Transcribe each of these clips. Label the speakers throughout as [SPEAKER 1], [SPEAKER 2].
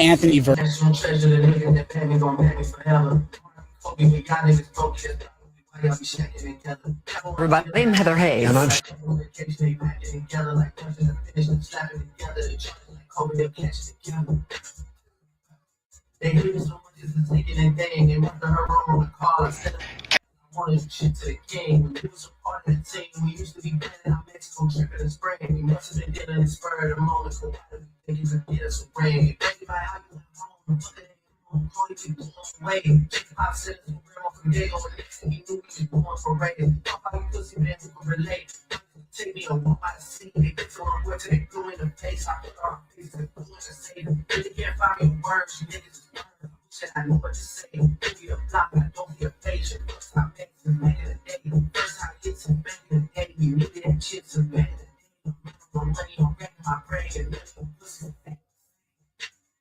[SPEAKER 1] Anthony versus.
[SPEAKER 2] National treasure, the nigga that pay me gon' pay me forever. Kobe, we got niggas broke here. Why y'all be shacking together?
[SPEAKER 3] Everybody, I'm Heather Hayes.
[SPEAKER 2] And I'm vacation, packing together like punching and finishing, slapping together. The charge like Kobe, they'll catch it together. They hate me so much, it's a taking and thing. And after her wrong with call, I said I wanted shit to the king. We was a part of the team. We used to be better in Mexico, tripping in spring. We must have been dealing in spur of the moment. So why do you think you could get us a ring? Thank you about how you went home. Put it in Cody to go away. 5 cents from grandma from Diego. And next thing you knew, we was going for rain. How you pussy man who can relate? Take me a walk by the sea. They get to our work till they blew in the face. I put our face to the blue and say them. They can't find me words. You niggas is burning. Shit, I know what to say. Give me a block, I don't be a patient. First I make some back in the day. First I get some back in the day. You nigga that shit some back in the day. My money on back in my brain. And that's some pussy.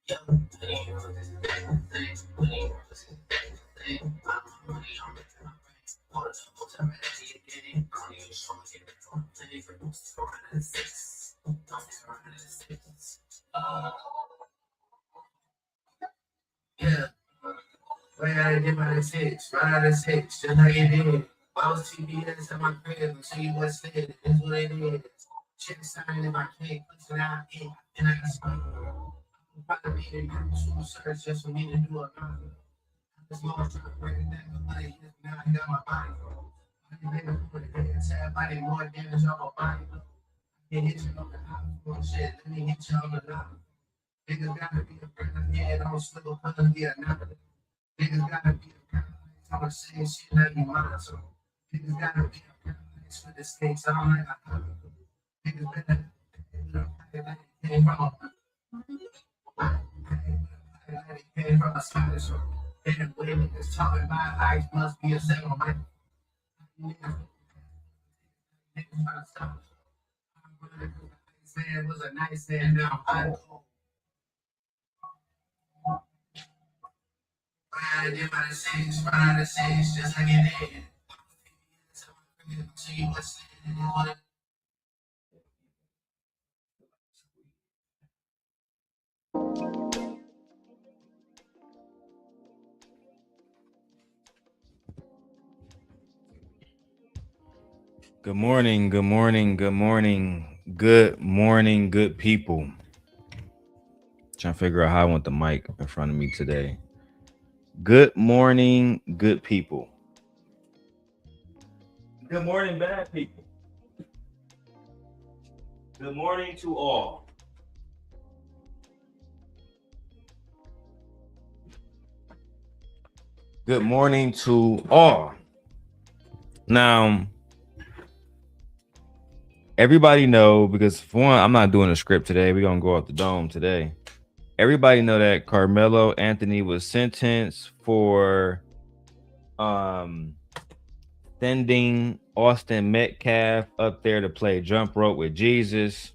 [SPEAKER 2] Yo, money on this thing. Money on this thing. My money on back in my brain. Hold it up, hold it up, again. Money on show me get back on the thing. For don't stick around in the six. Don't stick around in the six. Yeah. Right out of my six, right out of six, just like it did. I was TBS at my crib until you was said, that's what it is. Check sign if I can't push it out, and I can speak. Probably be in YouTube search just for me to do a lot. This long trying to break it down, but now I got my body. I can put it in tab, body more damage on my body. Get hit you on the hot shit, let me hit you on the knob. Niggas gotta be a friend, yeah, don't slip up under the another. Niggas gotta be a friend, I'm saying shit that be mine, so niggas gotta be a friend, for the stakes, I don't like a hobby. Niggas better, came from came from a Scottish, so and the way niggas talking about ice must be a single man. Niggas trying to stop. Man was a nice man, now I'm cold. Right out of six, right out of six, just like it did. See what's in
[SPEAKER 4] Good morning, good morning, good morning, good morning, good people. Trying to figure out how I want the mic in front of me today. Good morning, good people. Good morning, bad people. Good morning to all. Good morning to all. Now, everybody know, because for one, I'm not doing a script today. We're going to go off the dome today. Everybody know that Karmelo Anthony was sentenced for sending Austin Metcalf up there to play jump rope with Jesus.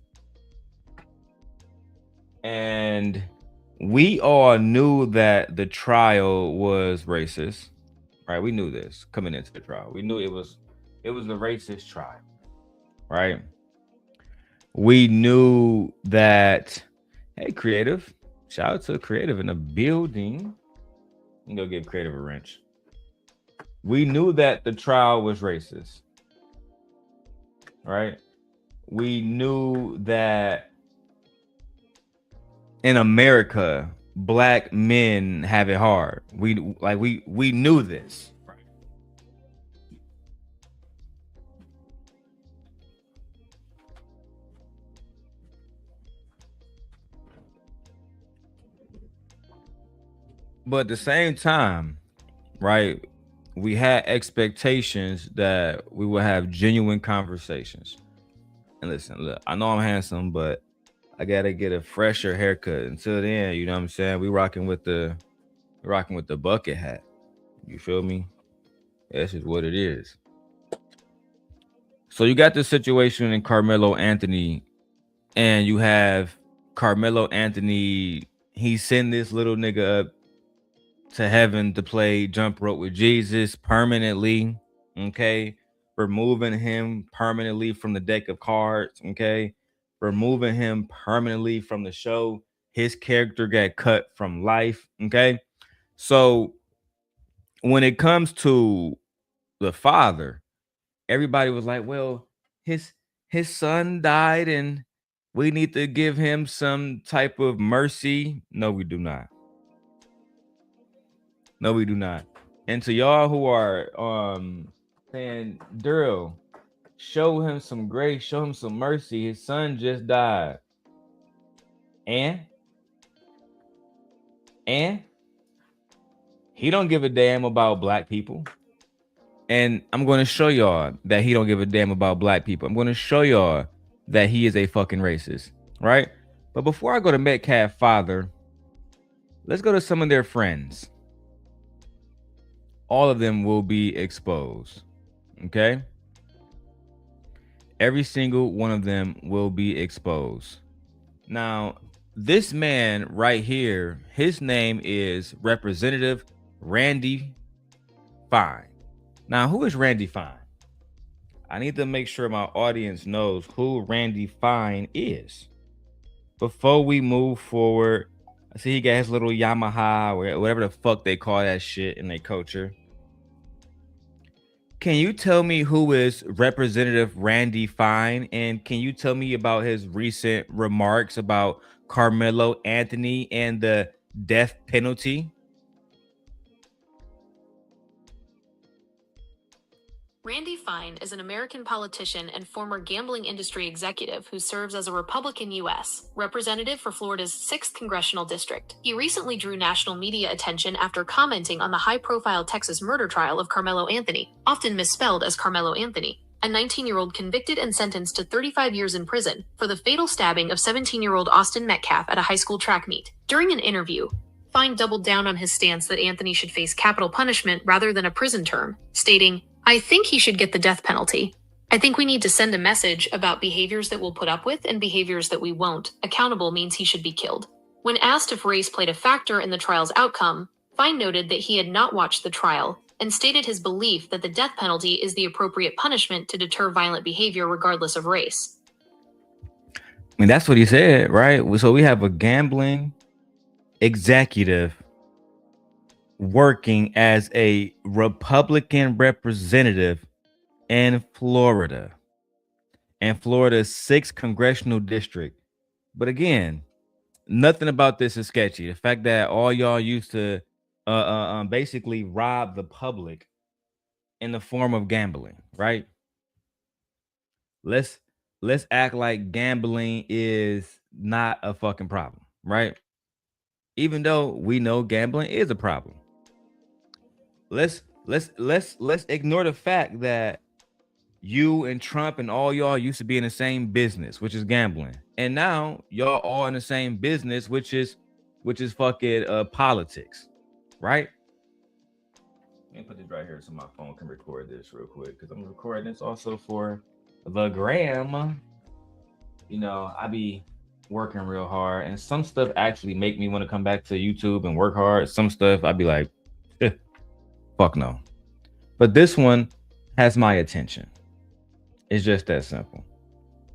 [SPEAKER 4] And we all knew that the trial was racist, right? We knew this coming into the trial. We knew it was a racist trial, right? We knew that, hey, Creative, shout out to Creative in the building. You can go give Creative a wrench. We knew that the trial was racist, right? We knew that in America, black men have it hard. We knew this. Right? But at the same time, right, we had expectations that we would have genuine conversations. And listen, look, I know I'm handsome, but I gotta get a fresher haircut. Until then, you know what I'm saying? We rocking with the bucket hat. You feel me? That's just what it is. So you got this situation in Karmelo Anthony, and you have Karmelo Anthony. He sent this little nigga up to heaven to play jump rope with Jesus permanently. Okay, removing him permanently from the deck of cards. Okay, removing him permanently from the show. His character got cut from life. Okay. So when it comes to the father, everybody was like, well, his son died and we need to give him some type of mercy. No, we do not. No, we do not. And to y'all who are saying, Darrel, show him some grace, show him some mercy. His son just died. And he don't give a damn about black people. And I'm going to show y'all that he don't give a damn about black people. I'm going to show y'all that he is a fucking racist, right? But before I go to Metcalf father, let's go to some of their friends. All of them will be exposed, okay? Every single one of them will be exposed. Now, this man right here, his name is Representative Randy Fine. Now, who is Randy Fine? I need to make sure my audience knows who Randy Fine is. Before we move forward, I see he got his little Yamaha, or whatever the fuck they call that shit in their culture. Can you tell me who is Representative Randy Fine? And can you tell me about his recent remarks about Karmelo Anthony and the death penalty?
[SPEAKER 1] Randy Fine is an American politician and former gambling industry executive who serves as a Republican U.S. representative for Florida's 6th congressional district. He recently drew national media attention after commenting on the high-profile Texas murder trial of Karmelo Anthony, often misspelled as Karmelo Anthony, a 19-year-old convicted and sentenced to 35 years in prison for the fatal stabbing of 17-year-old Austin Metcalf at a high school track meet. During an interview, Fine doubled down on his stance that Anthony should face capital punishment rather than a prison term, stating, "I think he should get the death penalty. I think we need to send a message about behaviors that we'll put up with and behaviors that we won't. Accountable means he should be killed." When asked if race played a factor in the trial's outcome, Fine noted that he had not watched the trial and stated his belief that the death penalty is the appropriate punishment to deter violent behavior regardless of race.
[SPEAKER 4] I mean, that's what he said, right? So we have a gambling executive working as a Republican representative in Florida, and Florida's 6th congressional district. But again, nothing about this is sketchy. The fact that all y'all used to basically rob the public in the form of gambling, right? Let's act like gambling is not a fucking problem, right? Even though we know gambling is a problem. Let's ignore the fact that you and Trump and all y'all used to be in the same business, which is gambling, and now y'all all in the same business, which is fucking politics, right? Let me put this right here so my phone can record this real quick, because I'm recording this also for the gram. You know, I be working real hard, and some stuff actually make me want to come back to YouTube and work hard. Some stuff I'd be like, fuck no. But this one has my attention. It's just that simple.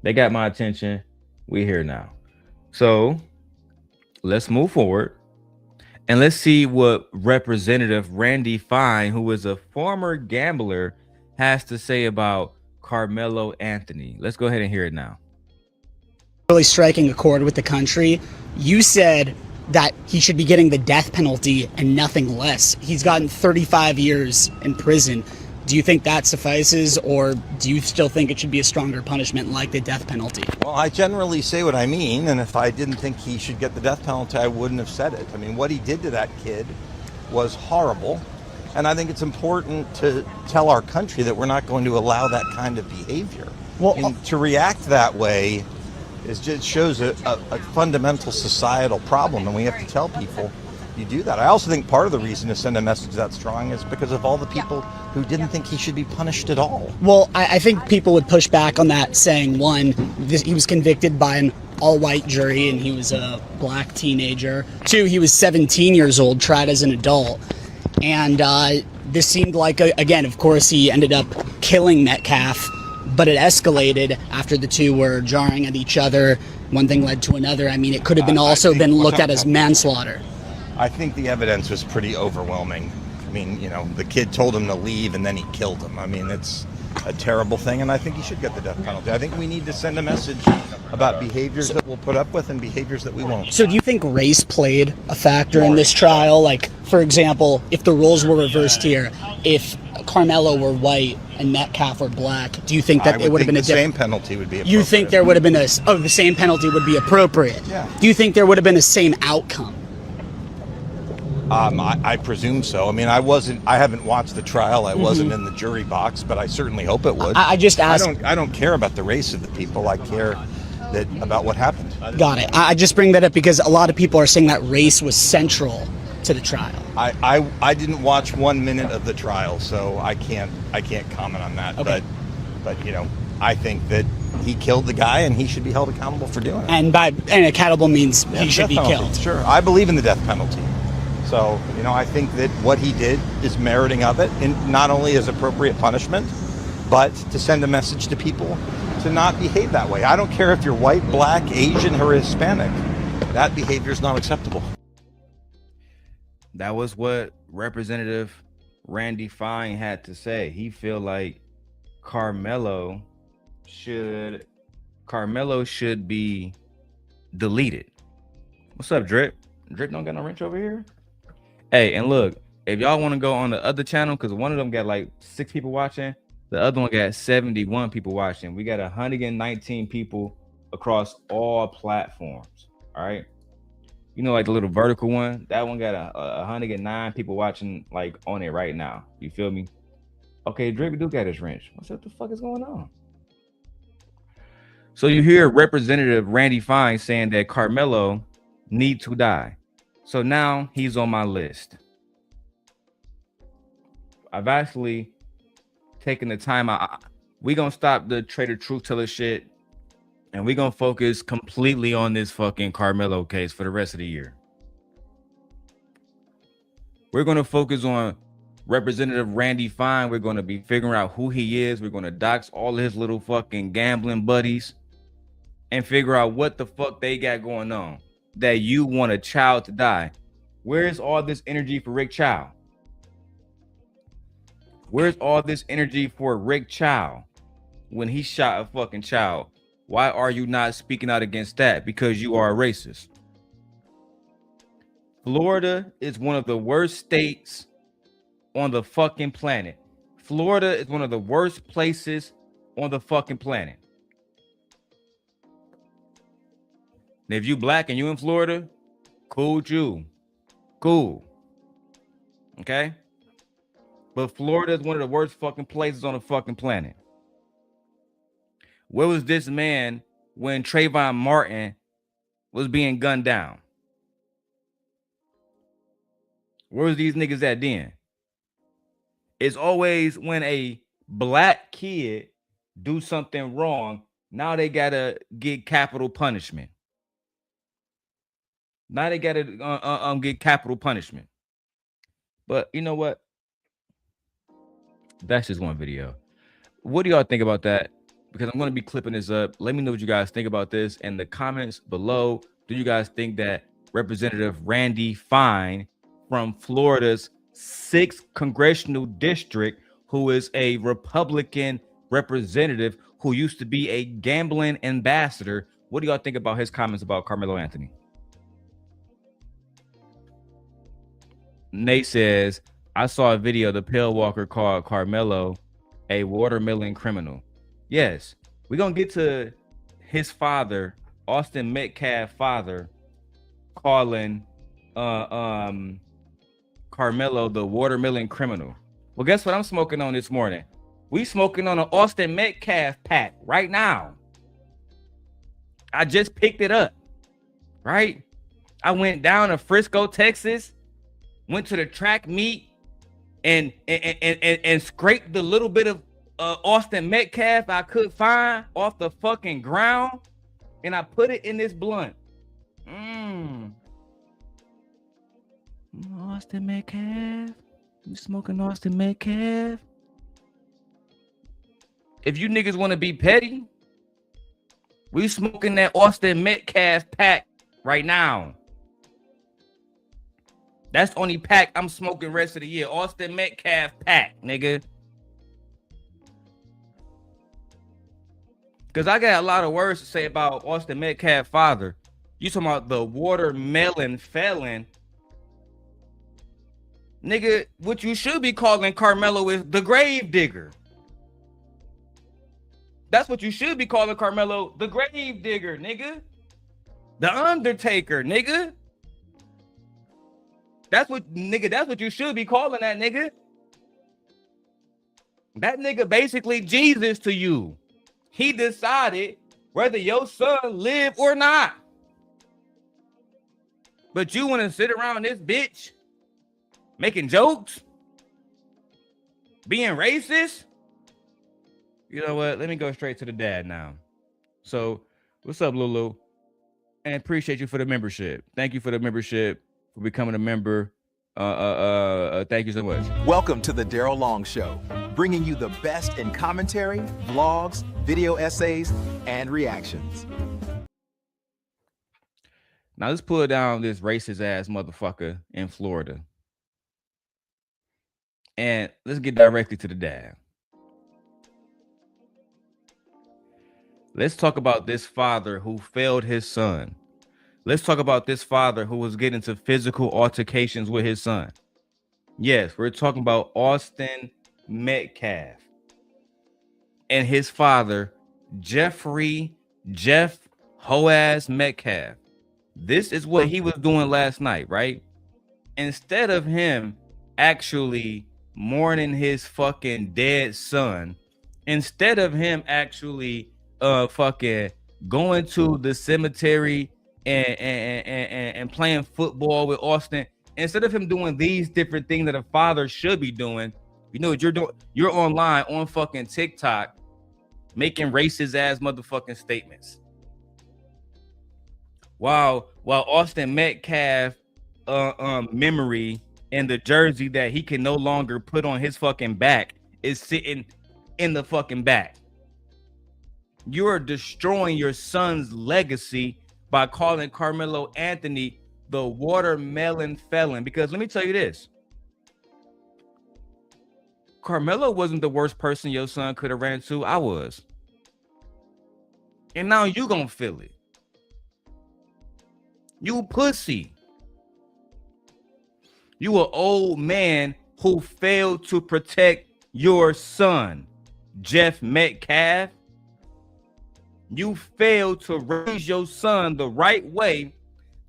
[SPEAKER 4] They got my attention. We're here now. So let's move forward and let's see what Representative Randy Fine, who is a former gambler, has to say about Karmelo Anthony. Let's go ahead and hear it now.
[SPEAKER 5] Really striking a chord with the country. You said that he should be getting the death penalty and nothing less. He's gotten 35 years in prison. Do you think that suffices, or do you still think it should be a stronger punishment like the death penalty?
[SPEAKER 6] Well, I generally say what I mean, and if I didn't think he should get the death penalty, I wouldn't have said it. I mean, what he did to that kid was horrible, and I think it's important to tell our country that we're not going to allow that kind of behavior.
[SPEAKER 5] Well,
[SPEAKER 6] and to react that way is just shows a fundamental societal problem, and we have to tell people you do that. I also think part of the reason to send a message that strong is because of all the people who didn't think he should be punished at all.
[SPEAKER 5] Well, I think people would push back on that, saying, one, he was convicted by an all-white jury and he was a black teenager. Two, he was 17 years old, tried as an adult. And this seemed like, again, of course, he ended up killing Metcalf, but it escalated after the two were jarring at each other one thing led to another. I mean, it could have been
[SPEAKER 6] I think-
[SPEAKER 5] been
[SPEAKER 6] well,
[SPEAKER 5] looked at as manslaughter.
[SPEAKER 6] I think the evidence was pretty overwhelming. I mean, you know, the kid told him to leave and then he killed him. I mean, it's a terrible thing, and I think he should get the death penalty. I think we need to send a message about behaviors that we'll put up with and behaviors that we won't.
[SPEAKER 5] So do you think race played a factor in this trial? Like, for example, if the roles were reversed here, if Karmelo were white and Metcalf were black, do you think that it would have been a
[SPEAKER 6] the same penalty would be appropriate?
[SPEAKER 5] You think there would have been the same penalty would be appropriate?
[SPEAKER 6] Yeah.
[SPEAKER 5] Do you think there would have been the same outcome?
[SPEAKER 6] I presume so. I mean, I haven't watched the trial. I wasn't in the jury box, but I certainly hope it would.
[SPEAKER 5] I just asked.
[SPEAKER 6] I don't care about the race of the people. I care about what happened.
[SPEAKER 5] Got it. I just bring that up because a lot of people are saying that race was central to the trial.
[SPEAKER 6] I didn't watch 1 minute of the trial, so I can't comment on that.
[SPEAKER 5] Okay.
[SPEAKER 6] But you know, I think that he killed the guy and he should be held accountable for doing it.
[SPEAKER 5] And accountable means he should be
[SPEAKER 6] Death penalty,
[SPEAKER 5] killed.
[SPEAKER 6] Sure, I believe in the death penalty. So, you know, I think that what he did is meriting of it, and not only as appropriate punishment, but to send a message to people to not behave that way. I don't care if you're white, black, Asian, or Hispanic. That behavior is not acceptable.
[SPEAKER 4] That was what Representative Randy Fine had to say. He feel like Karmelo should be deleted. What's up, Drip? Drip don't got no wrench over here. Hey, and look, if y'all want to go on the other channel, because one of them got like 6 people watching, the other one got 71 people watching. We got 119 people across all platforms. All right. You know, like the little vertical one, that one got 109 people watching, like on it right now. You feel me? Okay, Drake do got his wrench. What the fuck is going on? So you hear Representative Randy Fine saying that Karmelo need to die. So now he's on my list. I've actually taken the time out. We gonna stop the Trader Truth Teller shit, and we gonna focus completely on this fucking Karmelo case for the rest of the year. We're gonna focus on Representative Randy Fine. We're gonna be figuring out who he is. We're gonna dox all his little fucking gambling buddies and figure out what the fuck they got going on that you want a child to die. Where's all this energy for Rick Chow? Where's all this energy for Rick Chow when he shot a fucking child? Why are you not speaking out against that? Because you are a racist. Florida is one of the worst states on the fucking planet. Florida is one of the worst places on the fucking planet. And if you black and you in Florida, cool with you. Cool. Okay? But Florida is one of the worst fucking places on the fucking planet. Where was this man when Trayvon Martin was being gunned down? Where was these niggas at then? It's always when a black kid do something wrong, now they gotta get capital punishment. Now they gotta get capital punishment. But you know what? That's just one video. What do y'all think about that? Because I'm going to be clipping this up. Let me know what you guys think about this in the comments below. Do you guys think that Representative Randy Fine from Florida's 6th congressional district, who is a Republican representative who used to be a gambling ambassador, what do y'all think about his comments about Karmelo Anthony? Nate says, I saw a video the pill walker called Karmelo a watermelon criminal. Yes, we're gonna get to his father, Austin Metcalf father, calling Karmelo the watermelon criminal. Well, guess what I'm smoking on this morning? We smoking on an Austin Metcalf pack right now. I just picked it up, right? I went down to Frisco, Texas, went to the track meet, and scraped the little bit of Austin Metcalf I could find off the fucking ground, and I put it in this blunt. Austin Metcalf, you smoking Austin Metcalf? If you niggas want to be petty, We smoking that Austin Metcalf pack right now. That's the only pack I'm smoking rest of the year. Austin Metcalf pack, nigga. Because I got a lot of words to say about Austin Metcalf father. You talking about the watermelon felon. Nigga, what you should be calling Karmelo is the grave digger. That's what you should be calling Karmelo, the grave digger, nigga. The Undertaker, nigga. That's what you should be calling that nigga. That nigga basically Jesus to you. He decided whether your son live or not. But you want to sit around this bitch making jokes, being racist. You know what? Let me go straight to the dad now. So, what's up, Lulu? And appreciate you for the membership. Thank you for the membership, for becoming a member. Thank you so much.
[SPEAKER 7] Welcome to the Darrel Long Show, bringing you the best in commentary, vlogs, video essays, and reactions.
[SPEAKER 4] Now let's pull down this racist ass motherfucker in Florida. And let's get directly to the dad. Let's talk about this father who failed his son. Let's talk about this father who was getting into physical altercations with his son. Yes, we're talking about Austin Metcalf and his father, Jeff Hoaz Metcalf. This is what he was doing last night, right? Instead of him actually mourning his fucking dead son, instead of him actually fucking going to the cemetery and playing football with Austin, instead of him doing these different things that a father should be doing, you know what you're doing? You're online on fucking TikTok making racist ass motherfucking statements. While Austin Metcalf memory and the jersey that he can no longer put on his fucking back is sitting in the fucking back. You're destroying your son's legacy by calling Karmelo Anthony the watermelon felon. Because let me tell you this. Karmelo wasn't the worst person your son could have ran to. I was. And now you gonna feel it. You pussy. You an old man who failed to protect your son, Jeff Metcalf. You failed to raise your son the right way.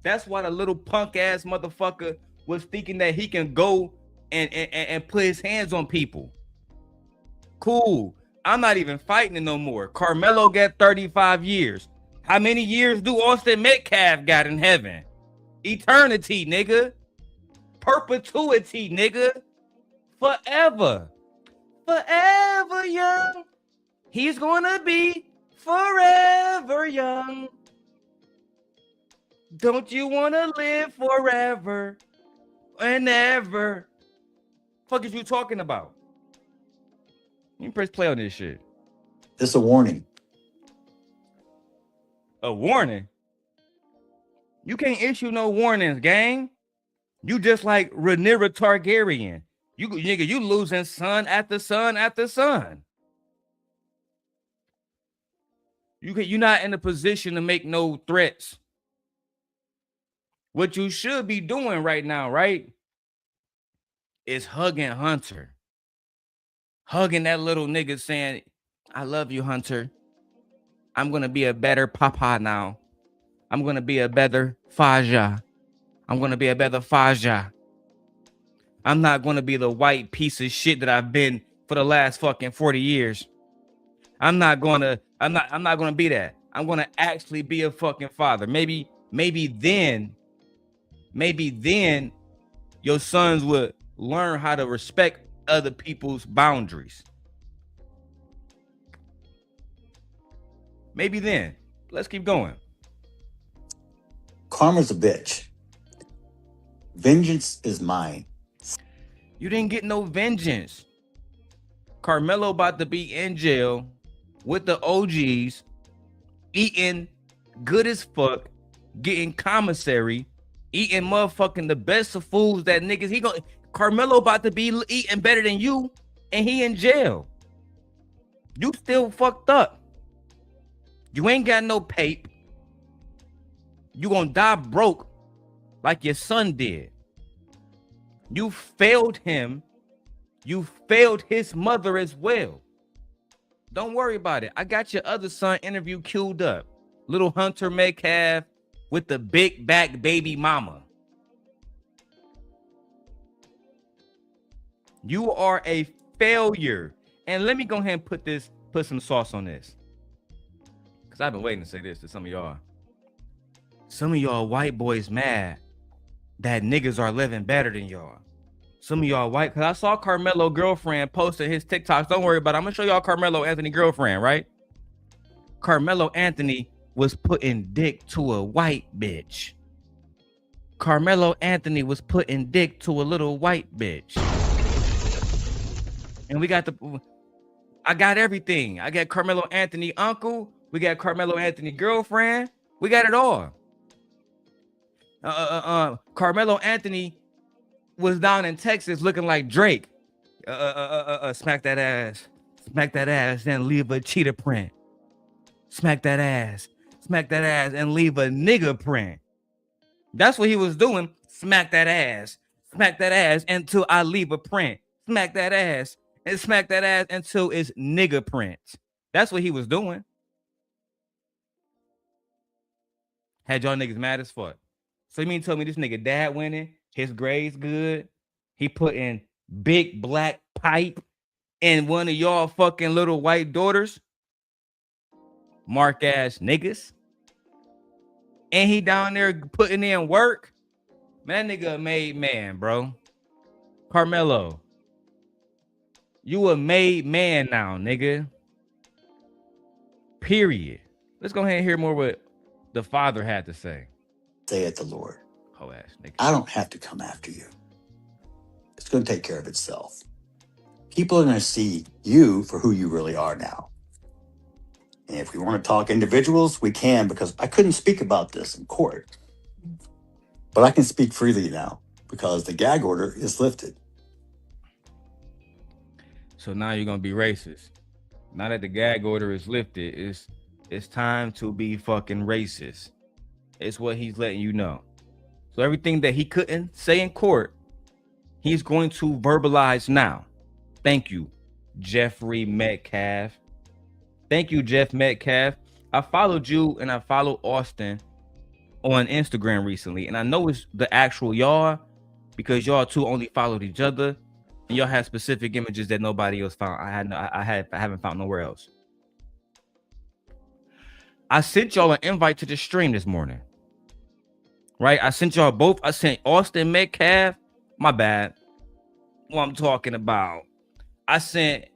[SPEAKER 4] That's why the little punk ass motherfucker was thinking that he can go and put his hands on people. Cool. I'm not even fighting it no more. Karmelo got 35 years. How many years do Austin Metcalf got in heaven? Eternity, nigga. Perpetuity, nigga. Forever. Forever young. He's gonna be forever young. Don't you wanna live forever and ever? Fuck is you talking about? You press play on this shit.
[SPEAKER 8] This is a warning.
[SPEAKER 4] A warning? You can't issue no warnings, gang. You just like Rhaenyra Targaryen. You nigga, you losing son after son after son. You're not in a position to make no threats. What you should be doing right now, right, is hugging Hunter. Hugging that little nigga saying, I love you, Hunter. I'm going to be a better papa now. I'm going to be a better Faja. I'm going to be a better Faja. I'm not going to be the white piece of shit that I've been for the last fucking 40 years. I'm not going to be that. I'm going to actually be a fucking father. Maybe then your sons would learn how to respect other people's boundaries. Maybe then. Let's keep going.
[SPEAKER 8] Karma's a bitch. Vengeance is mine.
[SPEAKER 4] You didn't get no vengeance. Karmelo about to be in jail with the OGs eating good as fuck, getting commissary, eating motherfucking the best of foods that niggas. Karmelo about to be eating better than you, and he in jail. You still fucked up. You ain't got no pape. You gonna die broke like your son did. You failed him. You failed his mother as well. Don't worry about it. I got your other son interview queued up. Little Hunter Metcalf with the big back baby mama. You are a failure. And let me go ahead and put some sauce on this. Because I've been waiting to say this to some of y'all. Some of y'all white boys mad that niggas are living better than y'all. Some of y'all white, because I saw Karmelo girlfriend posting his TikToks. Don't worry about it. I'm going to show y'all Karmelo Anthony girlfriend, right? Karmelo Anthony was putting dick to a white bitch. Karmelo Anthony was putting dick to a little white bitch. And I got everything. I got Karmelo Anthony uncle. We got Karmelo Anthony girlfriend. We got it all. Karmelo Anthony was down in Texas looking like Drake. Smack that ass, then leave a cheetah print. Smack that ass, and leave a nigga print. That's what he was doing. Smack that ass until I leave a print. Smack that ass until it's nigga print. That's what he was doing. Had y'all niggas mad as fuck. So you mean tell me this nigga dad winning, his grades good, he putting big black pipe in one of y'all fucking little white daughters? Mark ass niggas. And he down there putting in work? Man, that nigga a made man, bro. Karmelo, you a made man now, nigga. Period. Let's go ahead and hear more what the father had to say.
[SPEAKER 8] Saith the Lord.
[SPEAKER 4] Oh, ass nigga.
[SPEAKER 8] I don't have to come after you. It's going to take care of itself. People are going to see you for who you really are now. And if we want to talk individuals, we can, because I couldn't speak about this in court. But I can speak freely now because the gag order is lifted.
[SPEAKER 4] So now you're going to be racist. Now that the gag order is lifted, it's time to be fucking racist. It's what he's letting you know. So everything that he couldn't say in court, he's going to verbalize now. Thank you, Jeffrey Metcalf. Thank you, Jeff Metcalf. I followed you and I followed Austin on Instagram recently. And I know it's the actual y'all because y'all two only followed each other. And y'all have specific images that nobody else found. I haven't found nowhere else. I sent y'all an invite to the stream this morning. Right? I sent y'all both. I sent Austin Metcalf. My bad. What I'm talking about. I sent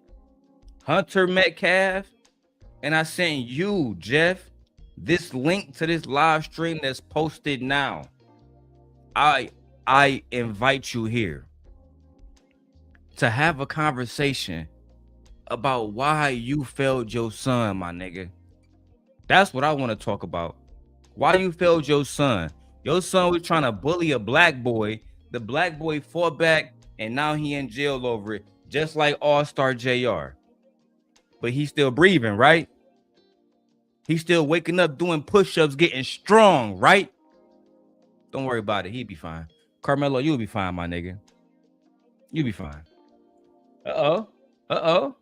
[SPEAKER 4] Hunter Metcalf. And I sent you, Jeff, this link to this live stream that's posted now. I invite you here to have a conversation about why you failed your son, my nigga. That's what I want to talk about. Why you failed your son. Your son was trying to bully a black boy. The black boy fought back, and now he in jail over it, just like All-Star JR. But he's still breathing, right? He's still waking up, doing push-ups, getting strong, right? Don't worry about it. He'll be fine. Karmelo, you'll be fine, my nigga. You'll be fine. Uh-oh.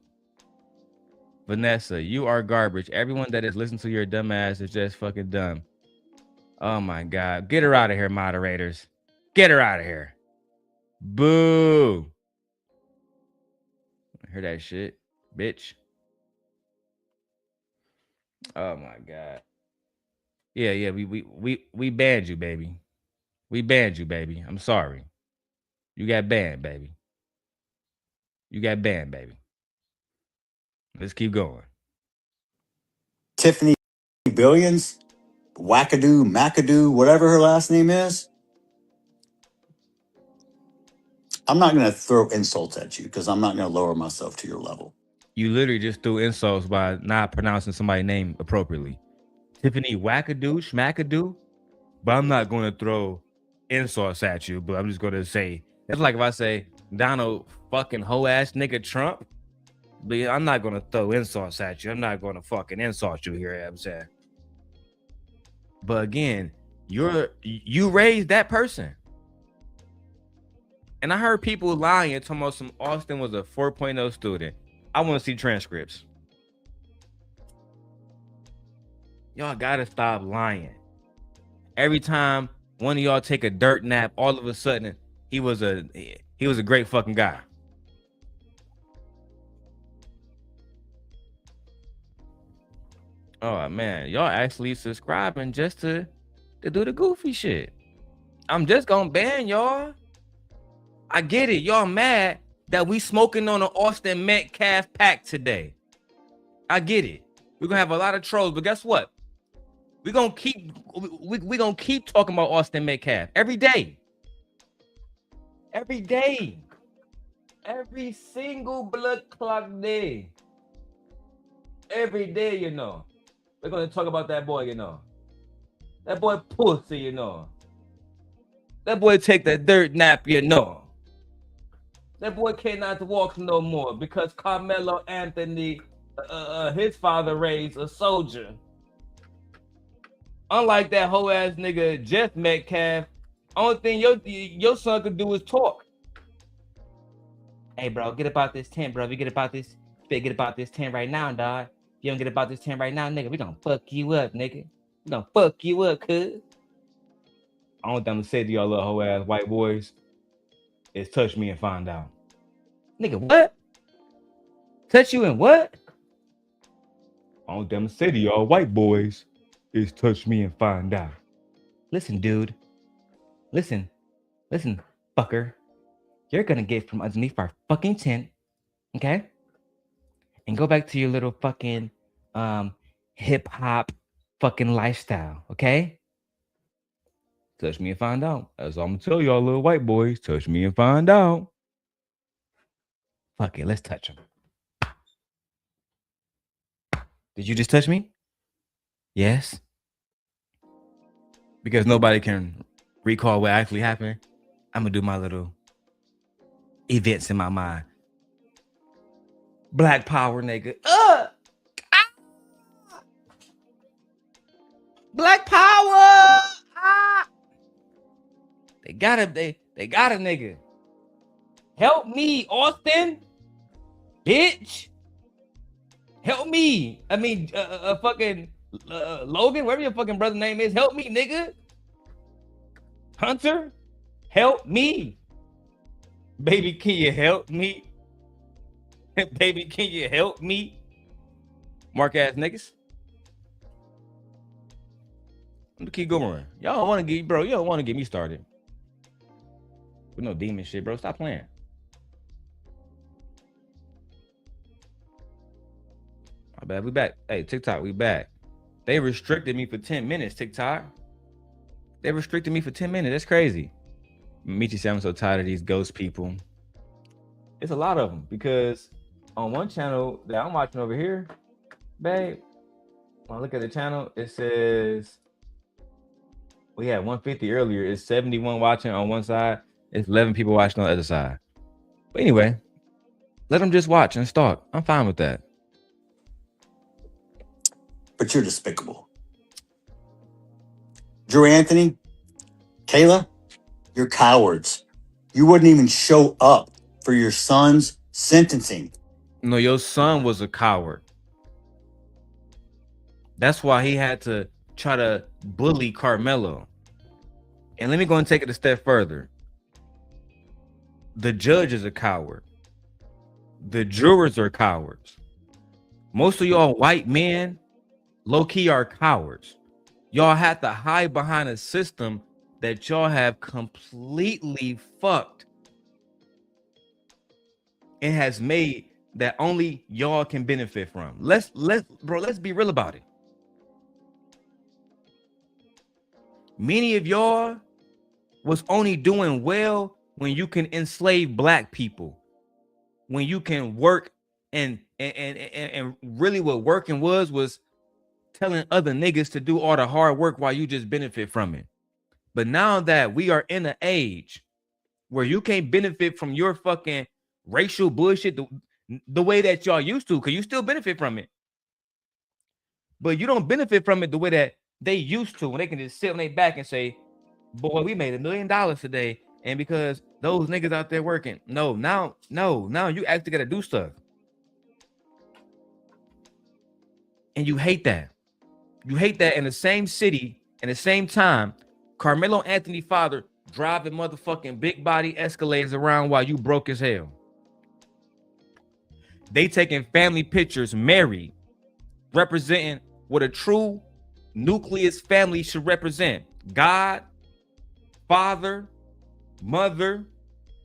[SPEAKER 4] Vanessa, you are garbage. Everyone that is listening to your dumb ass is just fucking dumb. Oh, my God. Get her out of here, moderators. Get her out of here. Boo. Hear that shit, bitch. Oh my God. Yeah, we banned you, baby. We banned you, baby. I'm sorry. You got banned, baby. You got banned, baby. Let's keep going.
[SPEAKER 8] Tiffany Billions, Wackadoo, McAdoo, whatever her last name is. I'm not going to throw insults at you because I'm not going to lower myself to your level.
[SPEAKER 4] You literally just threw insults by not pronouncing somebody's name appropriately. Tiffany wackadoo, schmackadoo. But I'm not going to throw insults at you, but I'm just going to say, it's like if I say Donald fucking hoe ass nigga Trump, but I'm not going to throw insults at you. I'm not going to fucking insult you here, you know what I'm saying. But again, you raised that person. And I heard people lying, talking about some Austin was a 4.0 student. I want to see transcripts. Y'all got to stop lying. Every time one of y'all take a dirt nap, all of a sudden he was a great fucking guy. Oh man, y'all actually subscribing just to do the goofy shit. I'm just gonna ban y'all. I get it. Y'all mad that we smoking on an Austin Metcalf pack today. I get it. We're gonna have a lot of trolls, but guess what? We're gonna keep talking about Austin Metcalf every day. Every day. Every single blood clock day. Every day, you know. We're gonna talk about that boy, you know. That boy pussy, you know. That boy take that dirt nap, you know. That boy cannot walk no more because Karmelo Anthony, his father raised a soldier. Unlike that whole ass nigga Jeff Metcalf, only thing your son could do is talk. Hey bro, get about this 10, bro. If you get about this, get about this 10 right now, dog. If you don't get about this 10 right now, nigga, we gonna fuck you up, nigga. We gonna fuck you up, cuz. I don't think I'm gonna say to y'all little whole ass white boys is touch me and find out. Nigga, what? Touch you and what? I don't think I'm gonna say to y'all white boys is touch me and find out. Listen, dude. Listen, fucker. You're gonna get from underneath our fucking tent, okay? And go back to your little fucking hip hop fucking lifestyle, okay? Touch me and find out. That's all I'm gonna tell y'all little white boys. Touch me and find out. Fuck it, let's touch him. Did you just touch me? Yes. Because nobody can recall what actually happened, I'm gonna do my little events in my mind. Black power, nigga. Black power. They got a nigga. Help me, Austin. Bitch. Help me. I mean, fucking Logan, whatever your fucking brother's name is. Help me, nigga. Hunter, help me. Baby, can you help me? Baby, can you help me? Mark ass niggas. I'm gonna keep going. Y'all don't want to get, bro. You don't want to get me started with no demon shit, bro. Stop playing. My bad. We back. Hey, TikTok, we back. They restricted me for 10 minutes, TikTok. They restricted me for 10 minutes. That's crazy. Michi said I'm so tired of these ghost people. It's a lot of them because on one channel that I'm watching over here, babe, when I look at the channel, it says we had 150 earlier. It's 71 watching on one side. It's 11 people watching on the other side. But anyway, let them just watch and stalk. I'm fine with that.
[SPEAKER 8] But you're despicable. Drew Anthony, Kayla, you're cowards. You wouldn't even show up for your son's sentencing.
[SPEAKER 4] No, your son was a coward. That's why he had to try to bully Karmelo. And let me go and take it a step further. The judge is a coward. The jurors are cowards. Most of y'all white men, low-key, are cowards. Y'all have to hide behind a system that y'all have completely fucked. It has made that only y'all can benefit from. Let's be real about it. Many of y'all was only doing well when you can enslave black people, when you can work and really what working was telling other niggas to do all the hard work while you just benefit from it. But now that we are in an age where you can't benefit from your fucking racial bullshit the way that y'all used to, because you still benefit from it. But you don't benefit from it the way that they used to, when they can just sit on their back and say, boy, we made $1 million today. And because those niggas out there working. No, now you actually got to do stuff. And you hate that. You hate that in the same city, in the same time, Karmelo Anthony father driving motherfucking big body Escalades around while you broke as hell. They taking family pictures married, representing what a true nucleus family should represent. God, father, mother,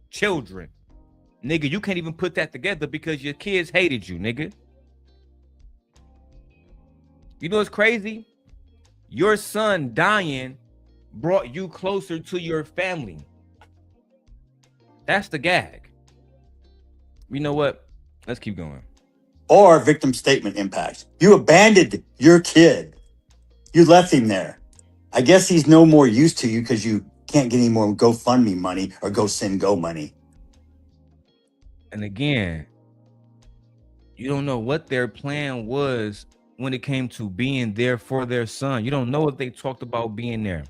[SPEAKER 4] children. Nigga, you can't even put that together because your kids hated you, nigga. You know what's crazy? Your son dying brought you closer to your family. That's the gag. You know what? Let's keep going.
[SPEAKER 8] Or victim statement impact. You abandoned your kid. You left him there. I guess he's no more use to you because you can't get any more GoFundMe money or GoSendGo money.
[SPEAKER 4] And again, you don't know what their plan was when it came to being there for their son. You don't know if they talked about being there.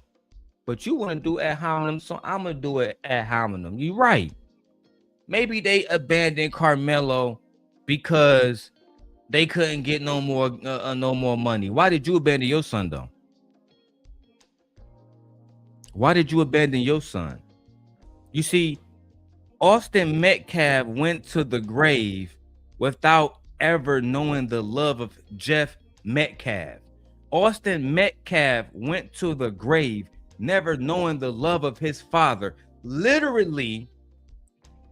[SPEAKER 4] But you want to do ad hominem, so I'm going to do it ad hominem. You're right. Maybe they abandoned Karmelo because they couldn't get no more money. Why did you abandon your son, though? Why did you abandon your son? You see, Austin Metcalf went to the grave without ever knowing the love of Jeff Metcalf. Austin Metcalf went to the grave never knowing the love of his father. Literally,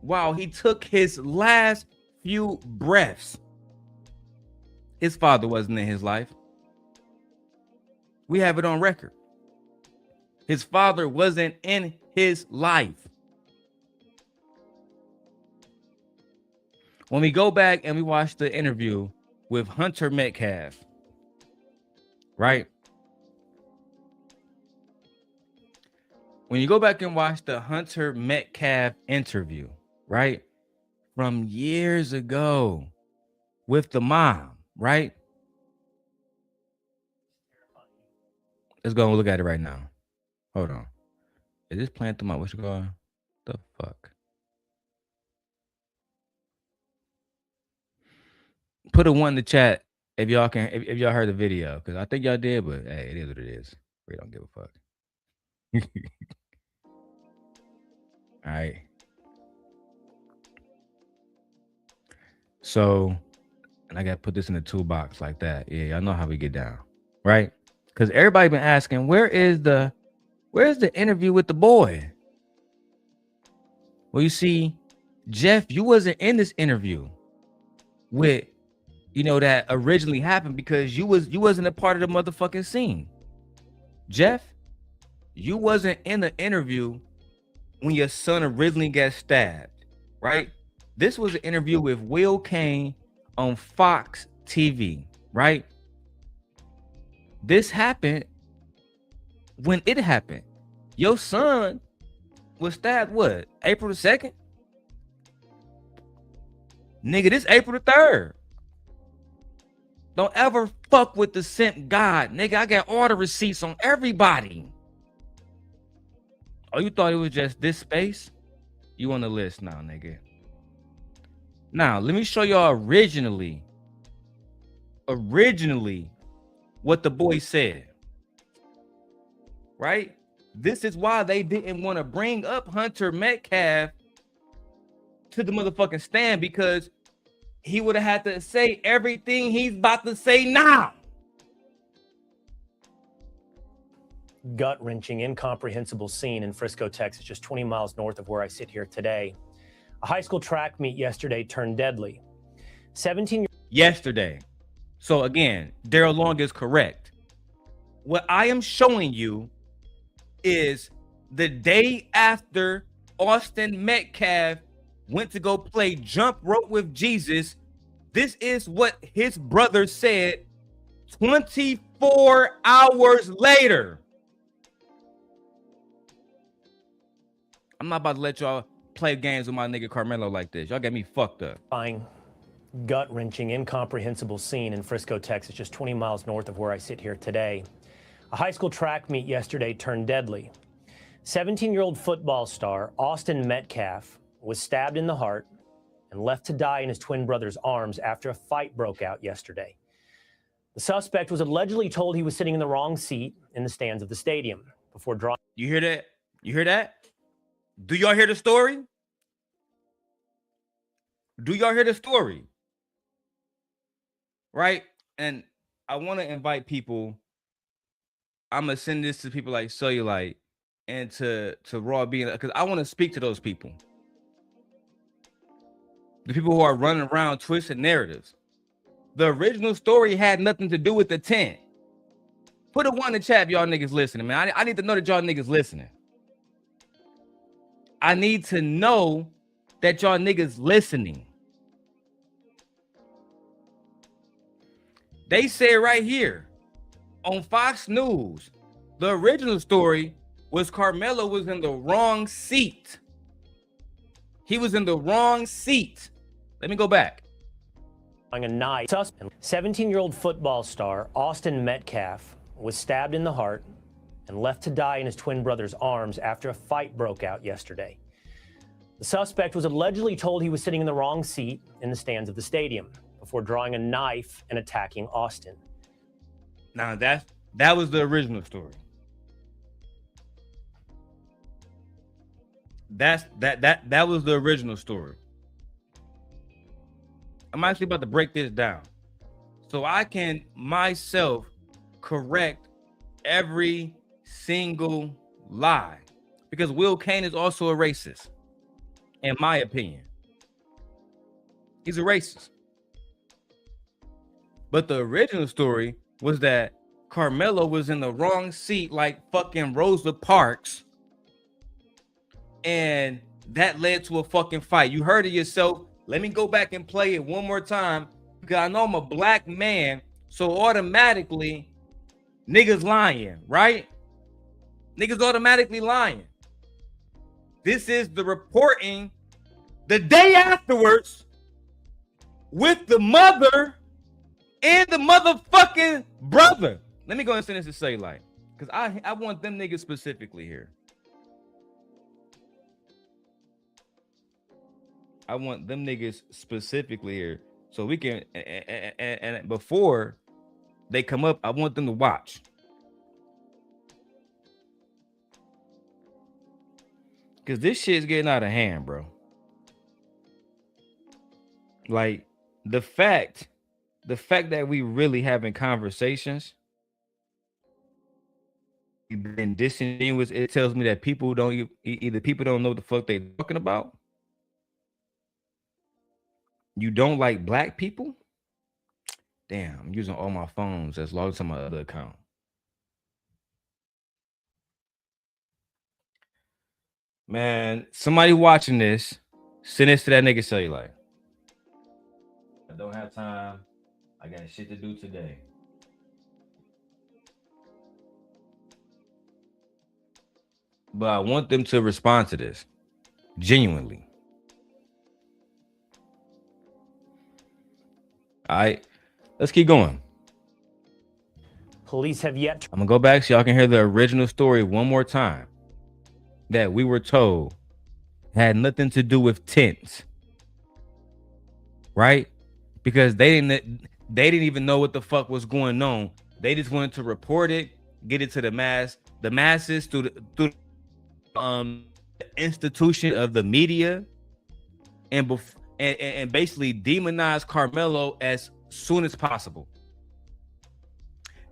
[SPEAKER 4] while he took his last few breaths, his father wasn't in his life. We have it on record. His father wasn't in his life. When we go back and we watch the interview with Hunter Metcalf, right? When you go back and watch the Hunter Metcalf interview, right? From years ago with the mom, right? Let's go and look at it right now. Hold on. Is this playing through my what's it called? The fuck? Put a 1 in the chat if y'all can, if y'all heard the video, because I think y'all did, but hey, it is what it is. We don't give a fuck. All right. So, and I got to put this in the toolbox like that. Yeah, y'all know how we get down, right? Because everybody been asking, where's the interview with the boy? Well, you see, Jeff, you wasn't in this interview with, that originally happened because you wasn't a part of the motherfucking scene. Jeff, you wasn't in the interview when your son originally got stabbed, right? This was an interview with Will Kane on Fox TV, right? This happened when it happened. Your son was stabbed, what, April the 2nd? Nigga, this April the 3rd. Don't ever fuck with the sent God. Nigga, I got all the receipts on everybody. Oh, you thought it was just this space? You on the list now, nigga. Now, let me show y'all originally what the boy said. Right? This is why they didn't want to bring up Hunter Metcalf to the motherfucking stand, because he would have had to say everything he's about to say now.
[SPEAKER 9] Gut-wrenching, incomprehensible scene in Frisco, Texas, just 20 miles north of where I sit here today. A high school track meet yesterday turned deadly. 17
[SPEAKER 4] yesterday. So again, Darrel Long is correct. What I am showing you is the day after Austin Metcalf went to go play jump rope with Jesus. This is what his brother said 20 24 hours later. I'm not about to let y'all play games with my nigga Karmelo like this. Y'all got me fucked up.
[SPEAKER 9] Gut-wrenching, incomprehensible scene in Frisco, Texas, just 20 miles north of where I sit here today. A high school track meet yesterday turned deadly. 17-year-old football star Austin Metcalf was stabbed in the heart and left to die in his twin brother's arms after a fight broke out yesterday. The suspect was allegedly told he was sitting in the wrong seat in the stands of the stadium before drawing.
[SPEAKER 4] You hear that? You hear that? Do y'all hear the story? Do y'all hear the story? Right? And I want to invite people. I'm going to send this to people like Cellulite and to Raw Being, because I want to speak to those people. The people who are running around twisting narratives. The original story had nothing to do with the 10. Put a 1 in the chat if y'all niggas listening, man. I need to know that y'all niggas listening. I need to know that y'all niggas listening. They say right here on Fox News, the original story was Karmelo was in the wrong seat. He was in the wrong seat. Let me go back.
[SPEAKER 9] A knife. 17-year-old football star Austin Metcalf was stabbed in the heart and left to die in his twin brother's arms after a fight broke out yesterday. The suspect was allegedly told he was sitting in the wrong seat in the stands of the stadium before drawing a knife and attacking Austin.
[SPEAKER 4] Now that was the original story. That was the original story. I'm actually about to break this down so I can myself correct every single lie, because Will Kane is also a racist, in my opinion. He's a racist. But the original story was that Karmelo was in the wrong seat like fucking Rosa Parks, and that led to a fucking fight. You heard it yourself. Let me go back and play it one more time, because I know I'm a black man, so automatically niggas lying, right? Niggas automatically lying. This is the reporting the day afterwards with the mother and the motherfucking brother. Let me go and send this to say like, because I want them niggas specifically here. I want them niggas specifically here so we can, and before they come up, I want them to watch. Because this shit's getting out of hand, bro. Like, the fact that we really having conversations, we've been disingenuous, it tells me that people don't, either people don't know what the fuck they talking about. You don't like black people? Damn, I'm using all my phones as logged to my other account. Man, somebody watching this, send this to that nigga Cellulite. I don't have time. I got shit to do today. But I want them to respond to this genuinely. All right, let's keep going.
[SPEAKER 9] Police have yet to...
[SPEAKER 4] I'm gonna go back so y'all can hear the original story one more time. That we were told had nothing to do with tents, right? Because they didn't even know what the fuck was going on. They just wanted to report it, get it to the masses through the institution of the media, and basically demonize Karmelo as soon as possible.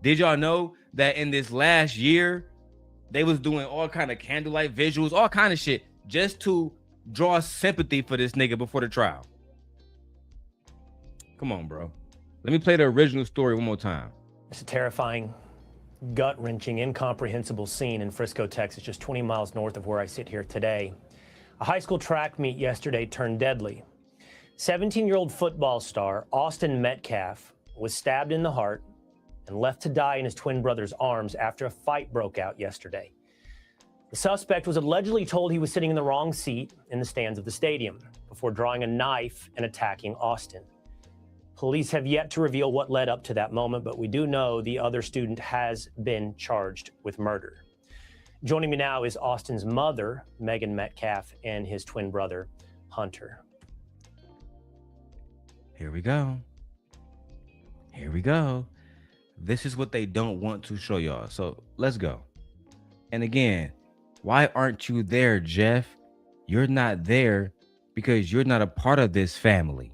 [SPEAKER 4] Did y'all know that in this last year, they was doing all kind of candlelight visuals, all kind of shit, just to draw sympathy for this nigga before the trial? Come on, bro. Let me play the original story one more time.
[SPEAKER 9] It's a terrifying, gut-wrenching, incomprehensible scene in Frisco, Texas, just 20 miles north of where I sit here today. A high school track meet yesterday turned deadly. 17-year-old football star Austin Metcalf was stabbed in the heart and left to die in his twin brother's arms after a fight broke out yesterday. The suspect was allegedly told he was sitting in the wrong seat in the stands of the stadium before drawing a knife and attacking Austin. Police have yet to reveal what led up to that moment, but we do know the other student has been charged with murder. Joining me now is Austin's mother, Jeff Metcalf, and his twin brother, Hunter.
[SPEAKER 4] Here we go. Here we go. This is what they don't want to show y'all. So let's go. And again, why aren't you there, Jeff? You're not there because you're not a part of this family.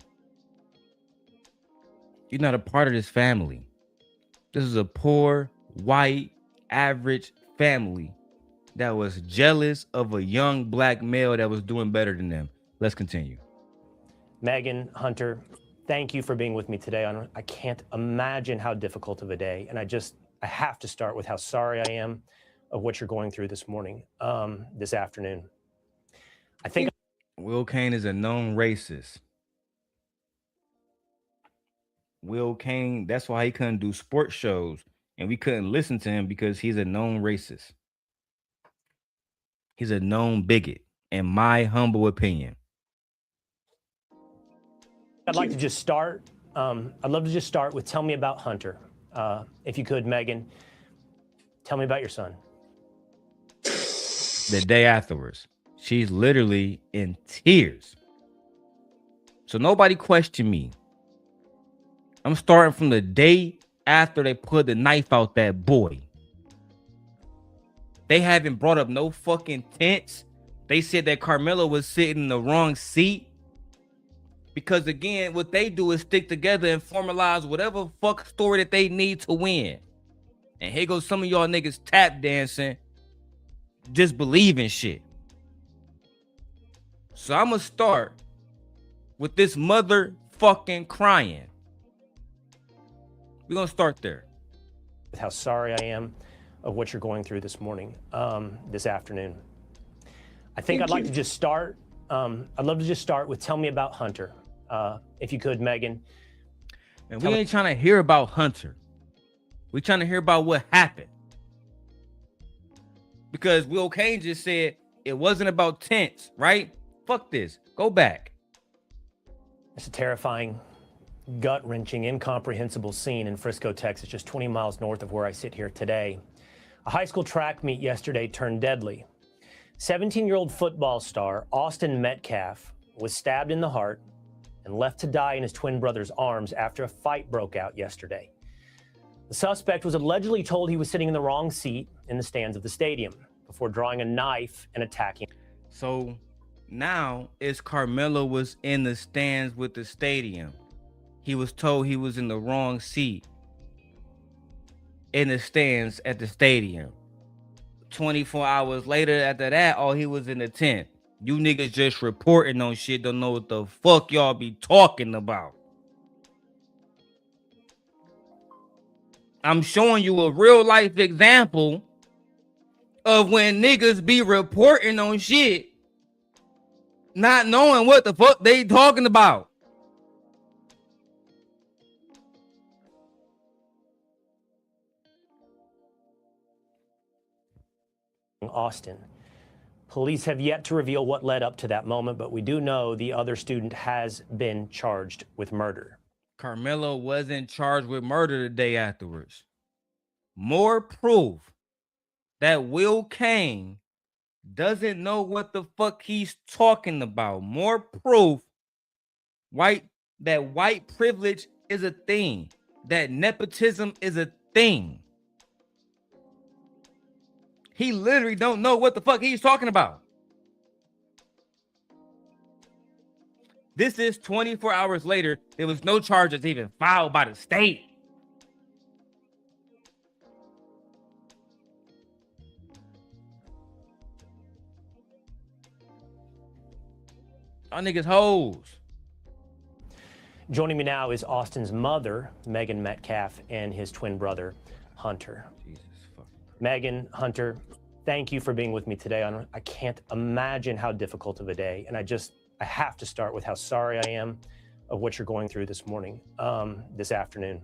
[SPEAKER 4] You're not a part of this family. This is a poor, white, average family that was jealous of a young black male that was doing better than them. Let's continue.
[SPEAKER 9] Megan, Hunter, thank you for being with me today. I can't imagine how difficult of a day. And I have to start with how sorry I am of what you're going through this morning, this afternoon. I think
[SPEAKER 4] Will Kane is a known racist. Will Kane, that's why he couldn't do sports shows and we couldn't listen to him because he's a known racist. He's a known bigot, in my humble opinion.
[SPEAKER 9] I'd like to just start. I'd love to just start with tell me about Hunter. If you could, Megan, tell me about your son.
[SPEAKER 4] The day afterwards, she's literally in tears. So nobody question me. I'm starting from the day after they put the knife out that boy. They haven't brought up no fucking tents. They said that Karmelo was sitting in the wrong seat. Because again, what they do is stick together and formalize whatever fuck story that they need to win. And here goes some of y'all niggas tap dancing, just believing shit. So I'm gonna start with this motherfucking crying. We're gonna start there.
[SPEAKER 9] With how sorry I am of what you're going through this morning, this afternoon. I think I'd like to just start. I'd love to just start with tell me about Hunter. If you could, Megan.
[SPEAKER 4] And we ain't trying to hear about Hunter. We trying to hear about what happened. Because Will Kane just said it wasn't about tents, right? Fuck this. Go back.
[SPEAKER 9] It's a terrifying, gut-wrenching, incomprehensible scene in Frisco, Texas, just 20 miles north of where I sit here today. A high school track meet yesterday turned deadly. 17-year-old football star Austin Metcalf was stabbed in the heart and left to die in his twin brother's arms after a fight broke out yesterday. The suspect was allegedly told he was sitting in the wrong seat in the stands of the stadium before drawing a knife and attacking.
[SPEAKER 4] So now it's Karmelo was in the stands with the stadium. He was told he was in the wrong seat in the stands at the stadium. 24 hours later after that, he was in the tent. You niggas just reporting on shit, don't know what the fuck y'all be talking about. I'm showing you a real life example of when niggas be reporting on shit, not knowing what the fuck they talking about.
[SPEAKER 9] Austin. Police have yet to reveal what led up to that moment, but we do know the other student has been charged with murder.
[SPEAKER 4] Karmelo wasn't charged with murder the day afterwards. More proof that Will Kane doesn't know what the fuck he's talking about. More proof that white privilege is a thing, that nepotism is a thing. He literally don't know what the fuck he's talking about. This is 24 hours later. There was no charges even filed by the state. Y'all niggas hoes.
[SPEAKER 9] Joining me now is Austin's mother, Jeff Metcalf, and his twin brother, Hunter.
[SPEAKER 4] Jesus fuck.
[SPEAKER 9] Megan, Hunter, thank you for being with me today. I can't imagine how difficult of a day. And I have to start with how sorry I am of what you're going through this morning, this afternoon.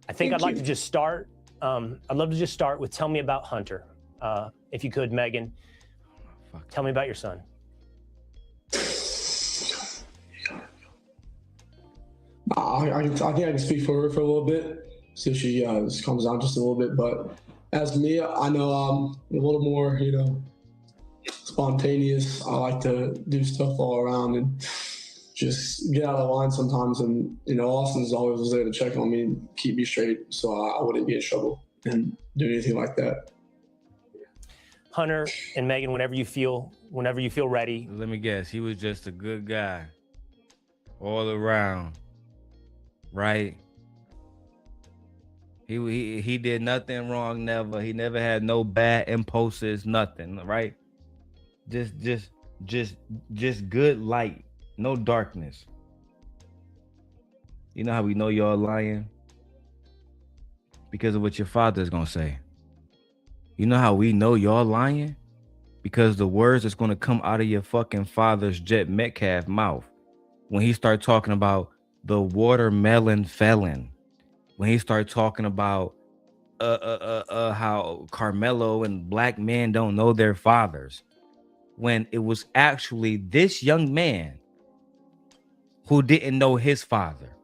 [SPEAKER 9] I think
[SPEAKER 10] Thank
[SPEAKER 9] I'd like
[SPEAKER 10] you.
[SPEAKER 9] to just start. I'd love to just start with tell me about Hunter. If you could, Megan, tell me about your son.
[SPEAKER 10] I think I can speak for her for a little bit, see if she just calms down just a little bit. But as me, I know I'm a little more, spontaneous. I like to do stuff all around and just get out of line sometimes. And, Austin's always was there to check on me and keep me straight so I wouldn't be in trouble and do anything like that.
[SPEAKER 9] Hunter and Megan, whenever you feel ready.
[SPEAKER 4] Let me guess. He was just a good guy all around, right? He did nothing wrong, never. He never had no bad impulses, nothing, right? Just good light, no darkness. You know how we know y'all lying? Because of what your father's gonna say. You know how we know y'all lying? Because the words that's gonna come out of your fucking father's Jeff Metcalf mouth when he start talking about the watermelon felon, when he start talking about how Karmelo and black men don't know their fathers, when it was actually this young man who didn't know his father.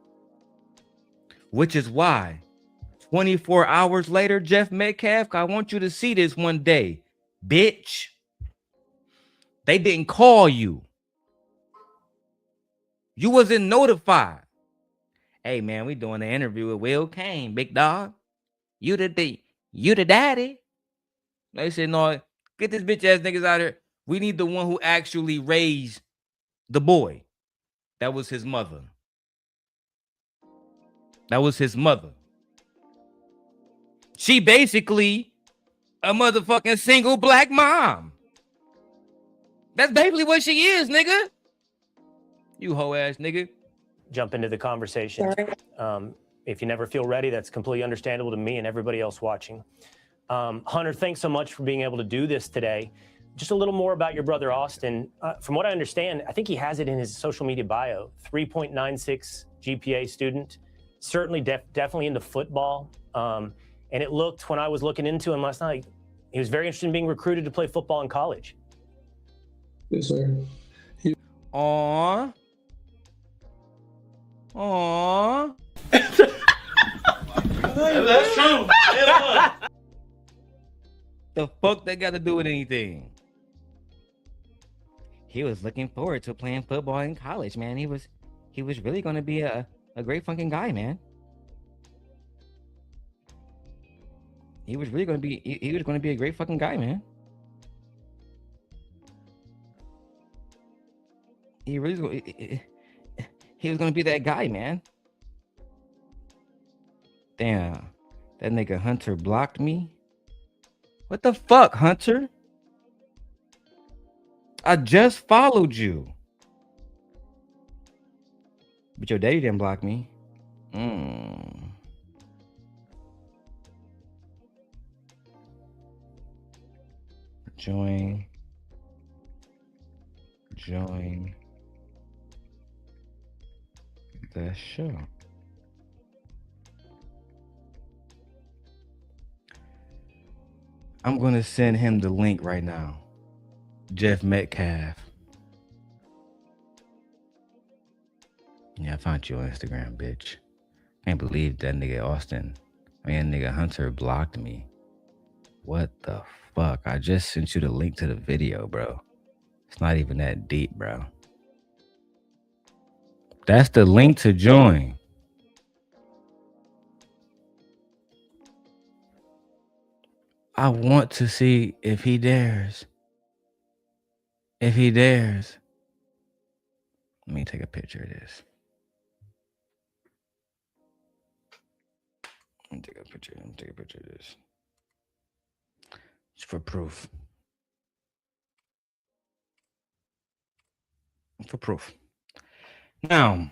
[SPEAKER 4] Which is why 24 hours later, Jeff Metcalf, I want you to see this one day, bitch. They didn't call you. You wasn't notified. Hey man, we doing an interview with Will Kane, big dog. You the daddy. They said, no, get this bitch ass niggas out here. We need the one who actually raised the boy. That was his mother. That was his mother. She basically a motherfucking single black mom. That's basically what she is, nigga. You hoe ass nigga.
[SPEAKER 9] Jump into the conversation. If you never feel ready, that's completely understandable to me and everybody else watching. Hunter, thanks so much for being able to do this today. Just a little more about your brother, Austin. From what I understand, I think he has it in his social media bio, 3.96 GPA student, certainly definitely into football. And it looked, when I was looking into him last night, he was very interested in being recruited to play football in college.
[SPEAKER 10] Yes, sir.
[SPEAKER 4] Aww.
[SPEAKER 11] That's true.
[SPEAKER 4] The fuck that got to do with anything? He was looking forward to playing football in college, man. He was really going to be a great fucking guy, man. He was really going to be he was going to be a great fucking guy, man. He was going to be that guy, man. Damn. That nigga Hunter blocked me. What the fuck, Hunter? I just followed you. But your daddy didn't block me. Join the show. I'm gonna send him the link right now. Jeff Metcalf. Yeah, I found you on Instagram, bitch. Can't believe that nigga nigga Hunter blocked me. What the fuck? I just sent you the link to the video, bro. It's not even that deep, bro. That's the link to join. I want to see if he dares. If he dares. Let me take a picture of this. Let me take a picture of this. Just for proof. Now,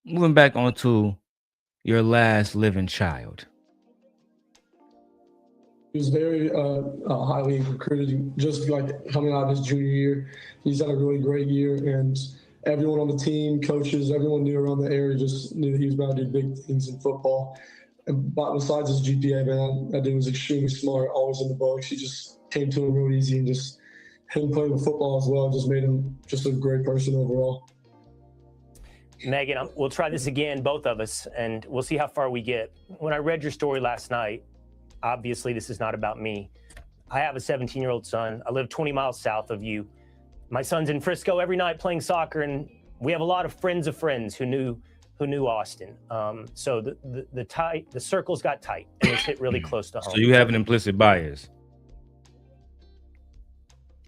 [SPEAKER 4] moving back onto your last living child.
[SPEAKER 10] He was very highly recruited, just like coming out of his junior year. He's had a really great year, and everyone on the team, coaches, everyone knew around the area just knew that he was about to do big things in football. But besides his GPA, man, that dude was extremely smart, always in the books. He just came to him real easy, and just him playing with football as well just made him just a great person overall.
[SPEAKER 9] Megan, we'll try this again, both of us, and we'll see how far we get. When I read your story last night, obviously this is not about me. I have a 17-year-old son. I live 20 miles south of you. My son's in Frisco every night playing soccer, and we have a lot of friends of friends who knew Austin. So the circles got tight, and it's hit really close to home.
[SPEAKER 4] So you have an implicit bias,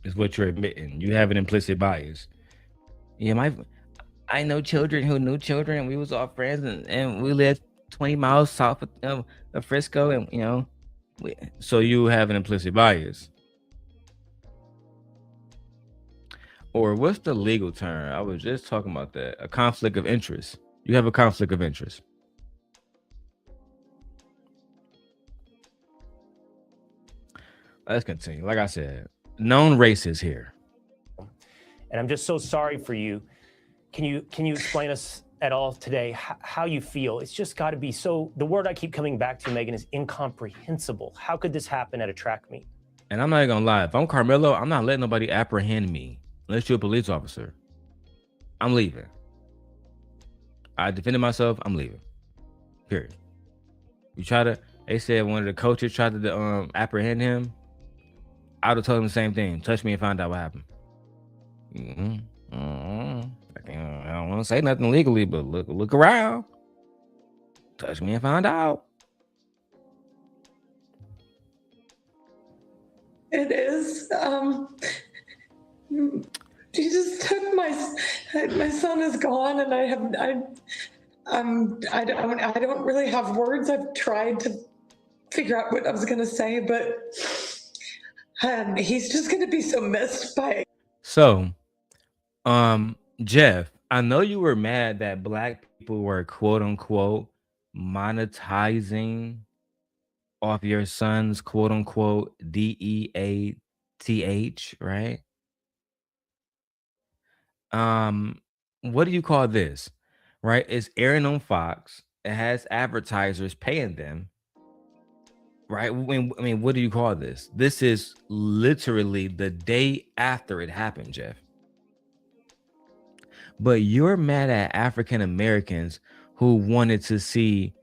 [SPEAKER 4] is what you're admitting. You have an implicit bias. Yeah, I know children who knew children, and we was all friends, and we lived 20 miles south of Frisco, and so you have an implicit bias. Or what's the legal term? I was just talking about that. A conflict of interest. You have a conflict of interest. Let's continue. Like I said, known racist here.
[SPEAKER 9] And I'm just so sorry for you. Can you explain us at all today how you feel? It's just got to be so. The word I keep coming back to, Megan, is incomprehensible. How could this happen at a track meet?
[SPEAKER 4] And I'm not gonna lie. If I'm Karmelo, I'm not letting nobody apprehend me unless you're a police officer. I'm leaving. I defended myself. I'm leaving. Period. They said one of the coaches tried to apprehend him. I would have told him the same thing. Touch me and find out what happened. I don't want to say nothing legally, but look around. Touch me and find out.
[SPEAKER 12] It is. She just took my son is gone, and I don't really have words. I've tried to figure out what I was going to say, but he's just going to be so missed by.
[SPEAKER 4] So, Jeff, I know you were mad that Black people were quote unquote monetizing off your son's quote unquote DEATH, right? What do you call this? Right? It's airing on Fox. It has advertisers paying them. Right? I mean, what do you call this? This is literally the day after it happened, Jeff. But you're mad at African Americans who wanted to see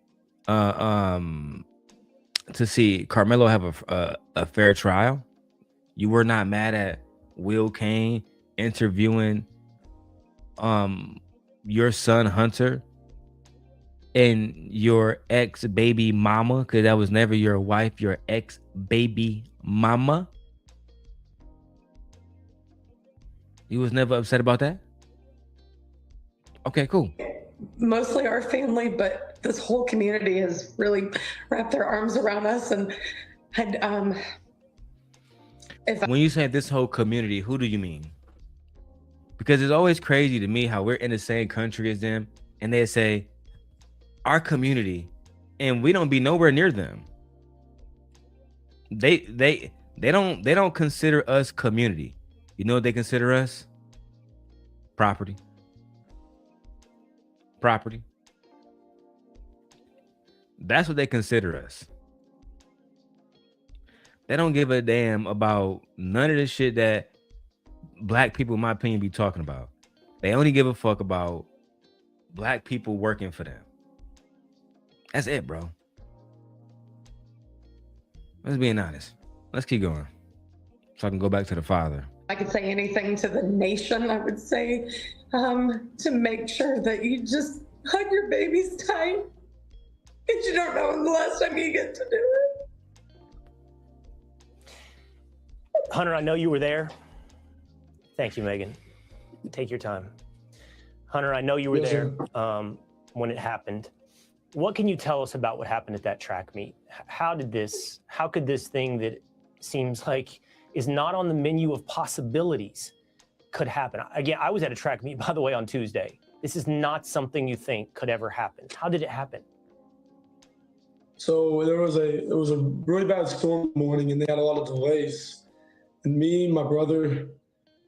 [SPEAKER 4] Karmelo have a fair trial. You were not mad at Will Kane interviewing your son Hunter and your ex-baby mama, because that was never your wife, your ex-baby mama. You was never upset about that? Okay, cool.
[SPEAKER 12] Mostly our family, but this whole community has really wrapped their arms around us. And
[SPEAKER 4] when you say this whole community, who do you mean? Because it's always crazy to me how we're in the same country as them, and they say our community, and we don't be nowhere near them. They don't consider us community. You know what they consider us? Property. That's what they consider us. They don't give a damn about none of the shit that Black people, in my opinion, be talking about. They only give a fuck about Black people working for them. That's it, bro. Let's be honest. Let's keep going, so I can go back to the father.
[SPEAKER 12] I could say anything to the nation, I would say, to make sure that you just hug your babies tight, because you don't know when the last time you get to do it.
[SPEAKER 9] Hunter, I know you were there. Thank you, Megan. Take your time. Hunter, I know you were there when it happened. What can you tell us about what happened at that track meet? How could this thing that seems like is not on the menu of possibilities could happen? Again, I was at a track meet, by the way, on Tuesday. This is not something you think could ever happen. How did it happen?
[SPEAKER 10] So it was a really bad storm morning, and they had a lot of delays. And me, my brother,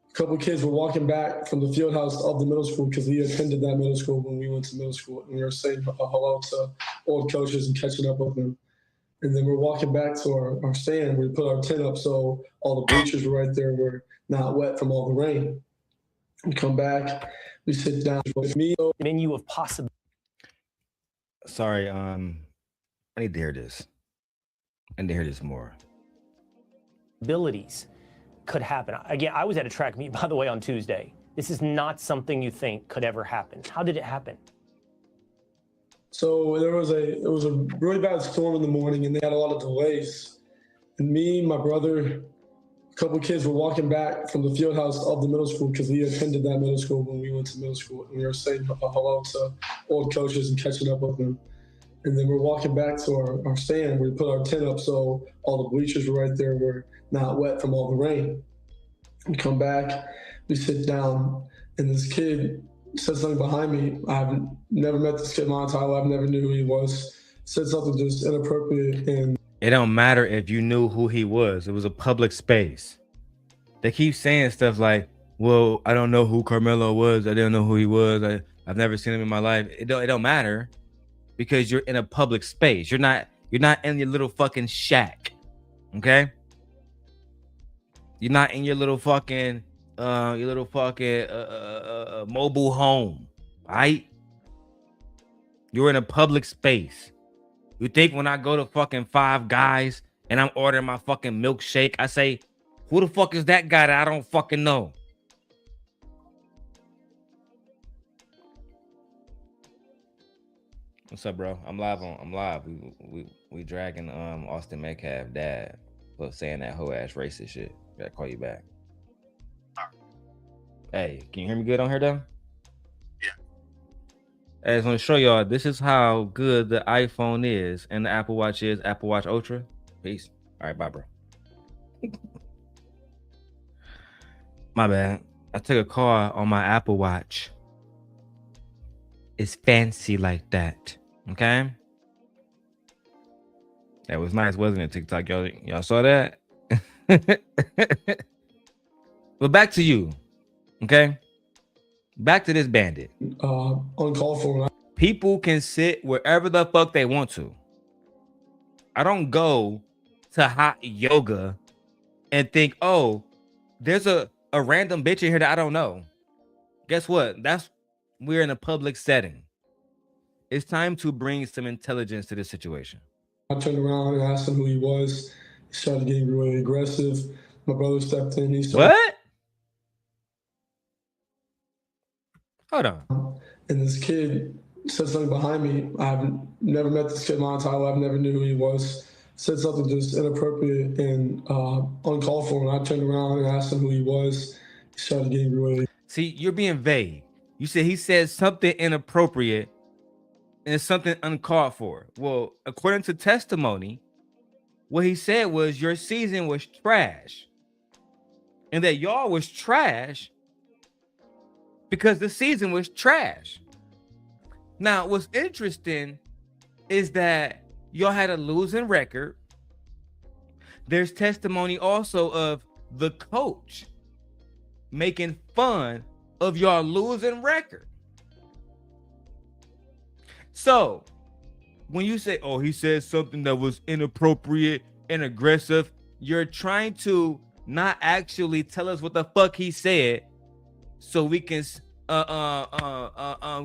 [SPEAKER 10] a couple of kids were walking back from the field house of the middle school, because we attended that middle school when we went to middle school, and we were saying hello to old coaches and catching up with them. And then we're walking back to our stand. We put our tent up so all the bleachers were right there. We're not wet from all the rain. We come back, we sit down with me.
[SPEAKER 9] Menu of possibilities.
[SPEAKER 4] Sorry, I need to hear this. I need to hear this more.
[SPEAKER 9] Could happen. Again, I was at a track meet, by the way, on Tuesday. This is not something you think could ever happen. How did it happen?
[SPEAKER 10] So it was a really bad storm in the morning, and they had a lot of delays. And me, my brother, a couple of kids were walking back from the field house of the middle school because we attended that middle school when we went to middle school. And we were saying hello to old coaches and catching up with them. And then we're walking back to our stand. We put our tent up so all the bleachers were right there. We're not wet from all the rain. We come back, we sit down, and this kid said something behind me. I've never met this kid in my entire life. Never knew who he was. Said something just inappropriate. And
[SPEAKER 4] it don't matter if you knew who he was. It was a public space. They keep saying stuff like, well, I don't know who Karmelo was. I didn't know who he was. I've never seen him in my life. It don't matter because you're in a public space. You're not in your little fucking shack. Okay? You're not in your little fucking mobile home, right? You're in a public space. You think when I go to fucking Five Guys and I'm ordering my fucking milkshake, I say, who the fuck is that guy that I don't fucking know? What's up, bro? I'm live. We dragging Austin Metcalf dad for saying that whole ass racist shit. Gotta call you back. Hey, can you hear me good on here though?
[SPEAKER 13] Yeah.
[SPEAKER 4] I just want to show y'all this is how good the iPhone is and the Apple Watch is. Apple Watch Ultra. Peace. All right, bye, bro. My bad. I took a call on my Apple Watch. It's fancy like that. Okay. That was nice, wasn't it? TikTok, y'all saw that? But back to you. Okay, back to this bandit.
[SPEAKER 10] Uncalled for.
[SPEAKER 4] People can sit wherever the fuck they want to. I don't go to hot yoga and think, oh, there's a random bitch in here that I don't know. Guess what? We're in a public setting. It's time to bring some intelligence to this situation.
[SPEAKER 10] I turned around and asked him who he was. He started getting really aggressive. My brother stepped in. He started.
[SPEAKER 4] What? Hold on.
[SPEAKER 10] And this kid said something behind me. I've never met this kid in my entire life. Never knew who he was. Said something just inappropriate and uncalled for. And I turned around and asked him who he was. He started getting really.
[SPEAKER 4] See, you're being vague. You said he said something inappropriate and something uncalled for. Well, according to testimony, what he said was your season was trash. And that y'all was trash because the season was trash. Now, what's interesting is that y'all had a losing record. There's testimony also of the coach making fun of y'all losing record. So, when you say, oh, he said something that was inappropriate and aggressive, you're trying to not actually tell us what the fuck he said so we can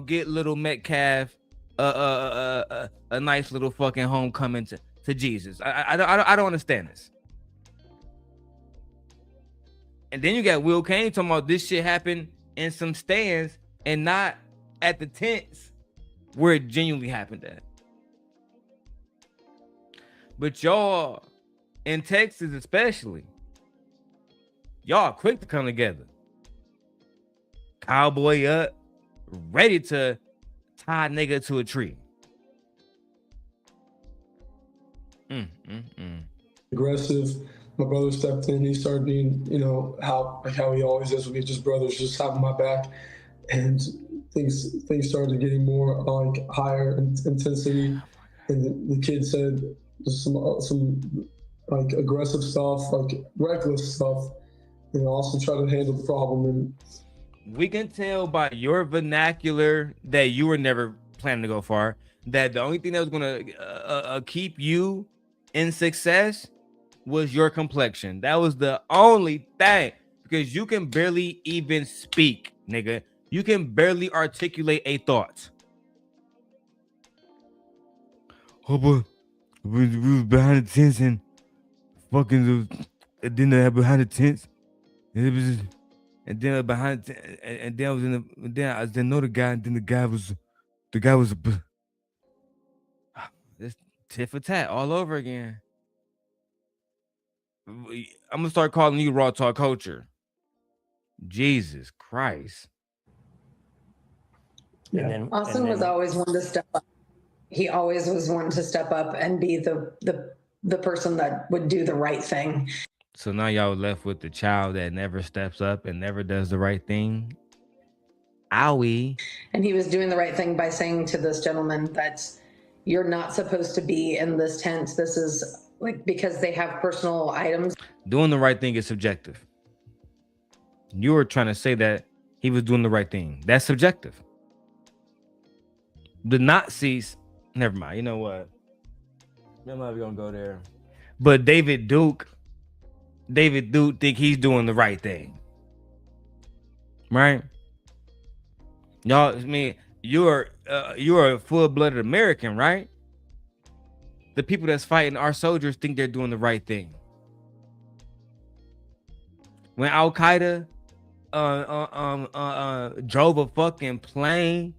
[SPEAKER 4] get little Metcalf a nice little fucking homecoming to Jesus. I don't understand this. And then you got Will Kane talking about this shit happened in some stands and not at the tents where it genuinely happened at. But y'all in Texas especially, y'all quick to come together. Cowboy up, ready to tie nigga to a tree.
[SPEAKER 10] Aggressive. My brother stepped in. He started being, how he always is with me, just brothers, just having my back. And things started getting more like higher intensity. And the kid said some like aggressive stuff, like reckless stuff, and also try to handle the problem. And
[SPEAKER 4] we can tell by your vernacular that you were never planning to go far. that the only thing that was gonna keep you in success was your complexion. That was the only thing, because you can barely even speak, nigga. You can barely articulate a thought. Oh, but we was behind the tents and fucking then behind the tents, and it was, and then behind, and then I was in the, then I didn't know the guy, and then the guy was this tit for tat all over again. I'm gonna start calling you Raw Talk Culture. Jesus Christ.
[SPEAKER 9] Yeah.
[SPEAKER 12] Austin was always one to step up. He always was one to step up and be the person that would do the right thing.
[SPEAKER 4] So now y'all left with the child that never steps up and never does the right thing. Owie.
[SPEAKER 12] And he was doing the right thing by saying to this gentleman that you're not supposed to be in this tent. This is like, because they have personal items.
[SPEAKER 4] Doing the right thing is subjective. You were trying to say that he was doing the right thing. That's subjective. The Nazis, never mind. You know what? I'm not even gonna go there. But David Duke think he's doing the right thing. Right? Y'all, I mean, you're a full-blooded American, right? The people that's fighting our soldiers think they're doing the right thing. When Al Qaeda drove a fucking plane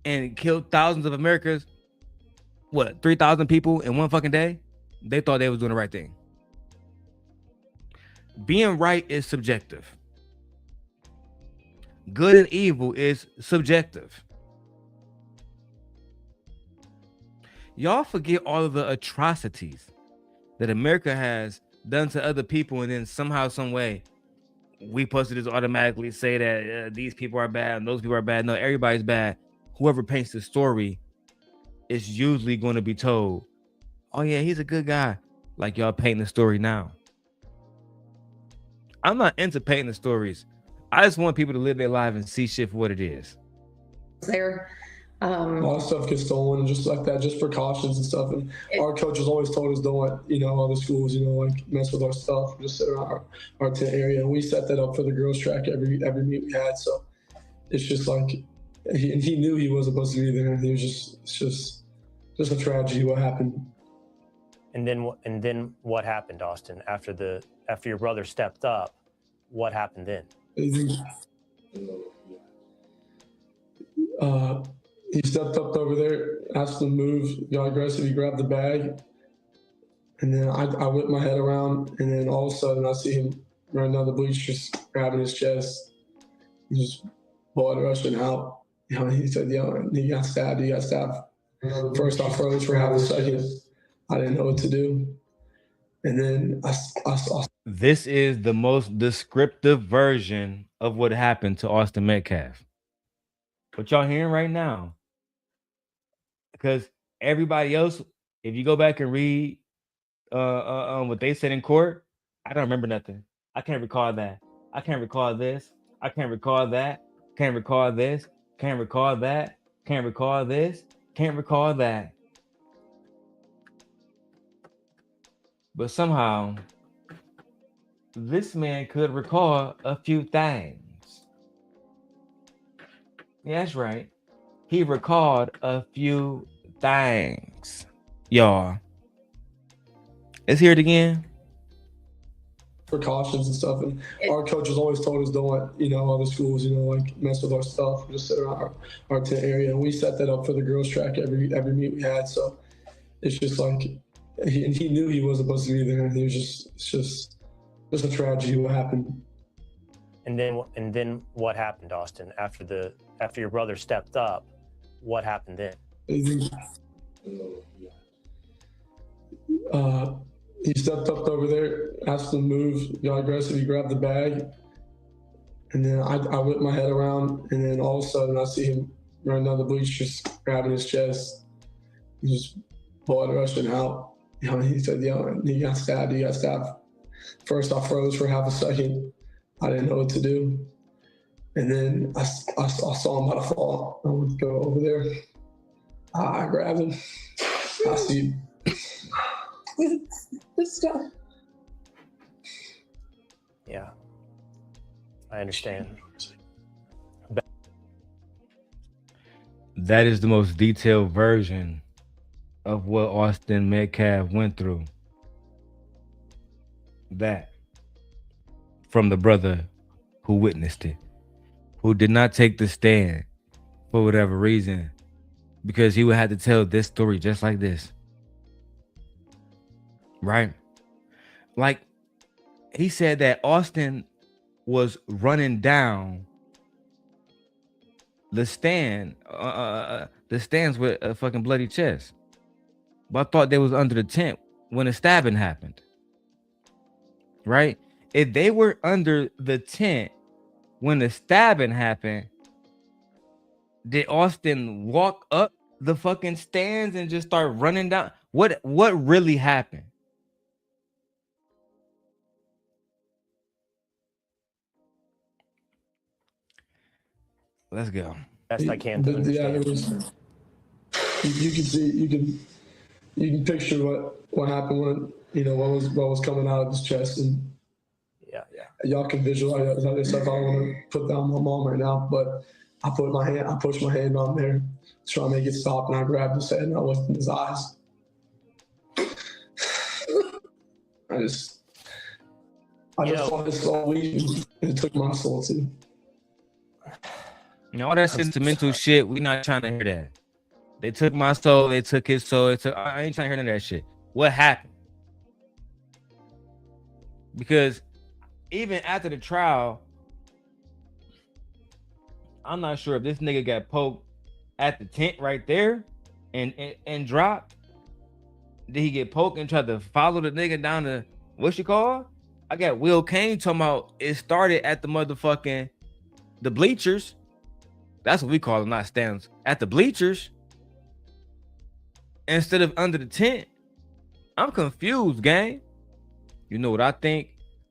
[SPEAKER 4] and killed thousands of Americans, 3,000 people in one fucking day, they thought they was doing the right thing. Being right is subjective. Good and evil is subjective. Y'all forget all of the atrocities that America has done to other people, and then somehow, some way, we supposed to just automatically say that these people are bad and those people are bad. No, everybody's bad. Whoever paints the story is usually going to be told, oh yeah, he's a good guy. Like y'all painting the story now. I'm not into painting the stories. I just want people to live their life and see shit for what it is.
[SPEAKER 12] There.
[SPEAKER 10] A lot of stuff gets stolen and just like that, just precautions and stuff. And our coaches always told us don't let, other schools, like mess with our stuff, just sit around our tent area. And we set that up for the girls track every meet we had. So it's just like, he knew he wasn't supposed to be there. And he was just a tragedy what happened.
[SPEAKER 9] And then what happened, Austin? After your brother stepped up, what happened then?
[SPEAKER 10] He stepped up over there, asked him to move, got aggressive. He grabbed the bag, and then I whipped my head around, and then all of a sudden I see him running down the bleachers, grabbing his chest, just blood rushing out. He said, he got stabbed. He got stabbed. First I froze for half a second. I didn't know what to do. And then I saw.
[SPEAKER 4] This is the most descriptive version of what happened to Austin Metcalf. What y'all hearing right now? Because everybody else, if you go back and read what they said in court, I don't remember nothing. I can't recall that. I can't recall this. I can't recall that. Can't recall this. Can't recall that. Can't recall this. Can't recall that. But somehow, this man could recall a few things. Yeah, that's right. He recalled a few things. Y'all. Let's hear it again.
[SPEAKER 10] Precautions and stuff. And our coaches always told us don't let, other schools, like mess with our stuff, just sit around our tent area. And we set that up for the girls track every meet we had. So it's just like, he knew he wasn't supposed to be there. And he was just a tragedy what happened.
[SPEAKER 9] And then what happened, Austin? After your brother stepped up, what happened then?
[SPEAKER 10] He stepped up over there, asked him to move, got aggressive. He grabbed the bag, and then I whipped my head around, and then all of a sudden I see him running down the bleachers, grabbing his chest, just blood rushing out. He said, he got stabbed. He got stabbed. First I froze for half a second. I didn't know what to do. And then I saw him about to fall. I went to go over there. I grabbed him. I see.
[SPEAKER 12] This stuff.
[SPEAKER 9] Yeah, I understand.
[SPEAKER 4] That is the most detailed version of what Austin Metcalf went through. That from the brother who witnessed it, who did not take the stand for whatever reason, because he would have to tell this story just like this. Right? Like, he said that Austin was running down the stands with a fucking bloody chest. But I thought they was under the tent when the stabbing happened. Right? If they were under the tent when the stabbing happened, did Austin walk up the fucking stands and just start running down? What really happened? Let's go.
[SPEAKER 9] Best I can to understand.
[SPEAKER 10] Yeah, you can see, you can picture what happened when, you know, what was coming out of his chest, and
[SPEAKER 9] yeah,
[SPEAKER 10] y'all can visualize that stuff. I don't want to put down my mom right now, but I pushed my hand on there, trying to make it stop, and I grabbed his head and I looked in his eyes. I just saw his soul leave, and it took my soul too.
[SPEAKER 4] You know, all that sentimental shit, we not trying to hear that. They took my soul, they took his soul, I ain't trying to hear none of that shit. What happened? Because even after the trial, I'm not sure if this nigga got poked at the tent right there and dropped. Did he get poked and tried to follow the nigga down to what you call? I got Will Kane talking about it started at the motherfucking the bleachers. That's what we call them, not stands. At the bleachers instead of under the tent. I'm confused, gang. You know what I think?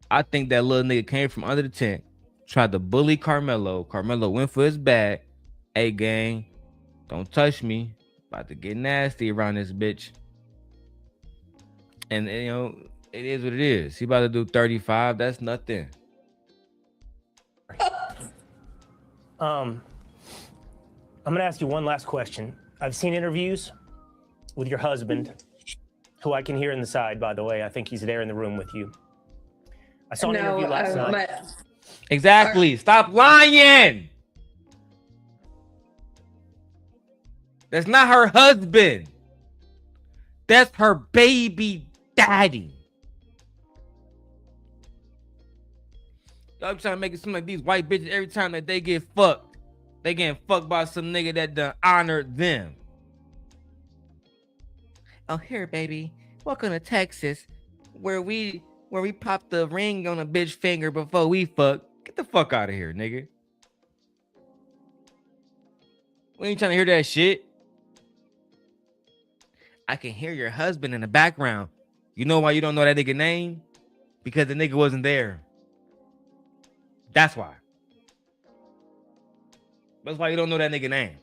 [SPEAKER 4] I think that little nigga came from under the tent, tried to bully Karmelo. Karmelo went for his bag. Hey, gang, don't touch me. About to get nasty around this bitch. And, you know, it is what it is. He about to do 35. That's nothing.
[SPEAKER 9] I'm going to ask you one last question. I've seen interviews with your husband, who I can hear in the side, by the way. I think he's there in the room with you. I saw an interview last night.
[SPEAKER 4] Exactly. Stop lying. That's not her husband. That's her baby daddy. Y'all trying to make it seem like these white bitches, every time that they get fucked, they getting fucked by some nigga that done honored them. Oh, here, baby. Welcome to Texas, where we pop the ring on a bitch finger before we fuck. Get the fuck out of here, nigga. We ain't trying to hear that shit. I can hear your husband in the background. You know why you don't know that nigga name? Because the nigga wasn't there. That's why. That's why you don't know that nigga name.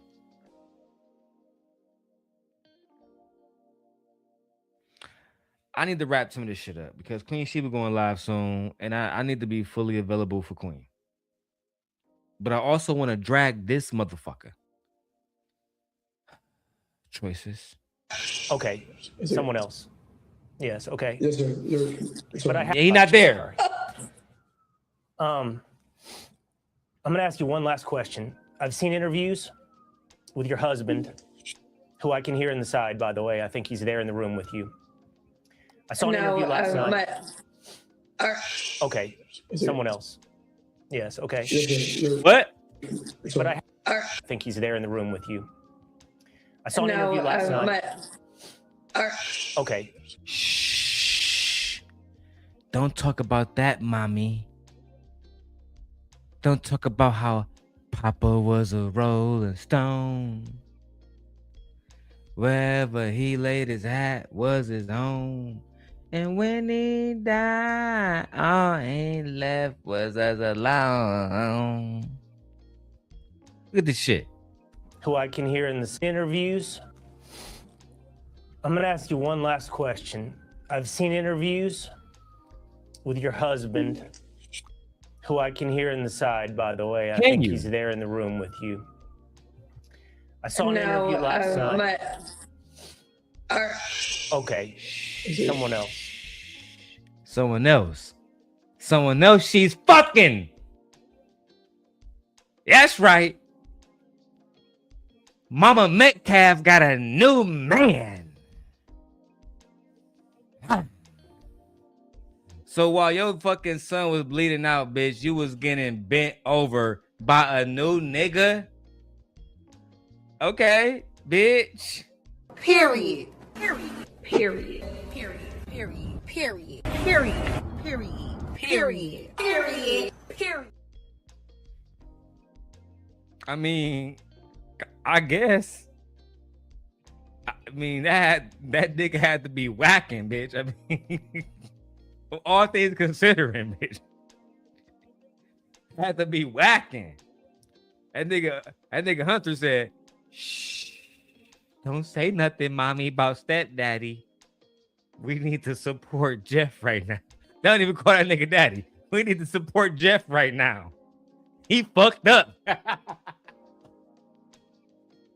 [SPEAKER 4] I need to wrap some of this shit up because Queen Sheba going live soon, and I need to be fully available for Queen. But I also want to drag this motherfucker. Choices.
[SPEAKER 9] Okay, someone else. Yes, okay.
[SPEAKER 10] Yes, sir.
[SPEAKER 9] But
[SPEAKER 4] he not there.
[SPEAKER 9] I'm gonna ask you one last question. I've seen interviews with your husband, who I can hear in the side, by the way. I think he's there in the room with you. I saw an interview last night. Okay, someone else. Yes, okay.
[SPEAKER 4] What?
[SPEAKER 9] But I think he's there in the room with you. I saw an interview last night. Okay.
[SPEAKER 4] Shh. Don't talk about that, mommy. Don't talk about how Papa was a rolling stone. Wherever he laid his hat was his own. And when he died, all ain't left was us alone. Look at this shit.
[SPEAKER 9] Who I can hear in the interviews I'm going to ask you one last question. I've seen interviews with your husband, who I can hear in the side, by the way. I think he's there in the room with you. I saw an interview last night. Okay, someone else.
[SPEAKER 4] Someone else. Someone else she's fucking. That's right. Mama Metcalf got a new man. So while your fucking son was bleeding out, bitch, you was getting bent over by a new nigga? Okay, bitch.
[SPEAKER 13] Period. Period. Period. Period. Period. Period. Period. Period. Period. Period. Period.
[SPEAKER 4] I mean, I guess. I mean, that nigga had to be whacking, bitch. I mean, all things considering, bitch. Had to be whacking. That nigga Hunter said, shh, don't say nothing, mommy, about stepdaddy. We need to support Jeff right now. Don't even call that nigga daddy. We need to support Jeff right now. He fucked up.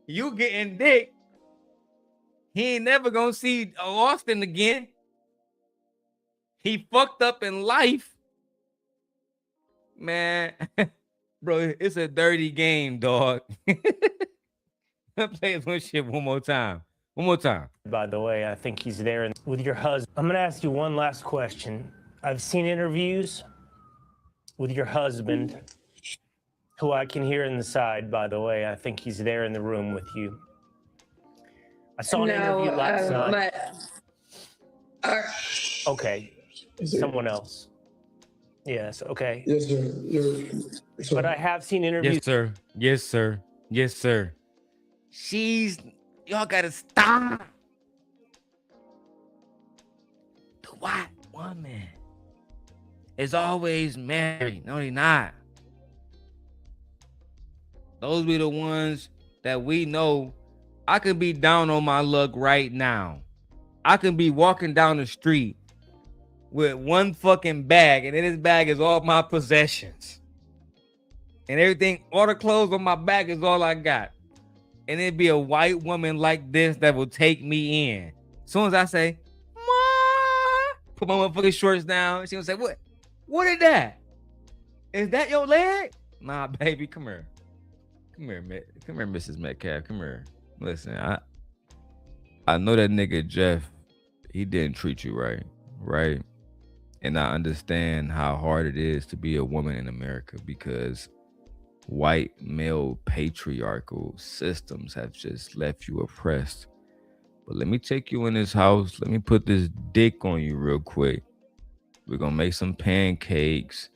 [SPEAKER 4] You getting dick. He ain't never gonna see Austin again. He fucked up in life. Man, bro, it's a dirty game, dog. Play this one shit one more time. One more time.
[SPEAKER 9] By the way, I think he's there with your husband. I'm going to ask you one last question. I've seen interviews with your husband, who I can hear in the side, by the way. I think he's there in the room with you. I saw an interview last night. Okay, someone else. Yes, okay.
[SPEAKER 10] Yes, sir.
[SPEAKER 9] But I have seen interviews.
[SPEAKER 4] Yes, sir. Yes, sir. Yes, sir. Y'all gotta stop. The white woman is always married. No, they not. Those be the ones that we know. I could be down on my luck right now. I could be walking down the street with one fucking bag, and in this bag is all my possessions. And everything, all the clothes on my back is all I got. And it'd be a white woman like this that will take me in. As soon as I say, Ma, put my motherfucking shorts down, she gonna say, what? What is that? Is that your leg? Nah, baby, come here. Come here, Mrs. Metcalf. Come here. Listen, I know that nigga Jeff, he didn't treat you right? And I understand how hard it is to be a woman in America because white male patriarchal systems have just left you oppressed. But let me take you in this house. Let me put this dick on you real quick. We're gonna make some pancakes,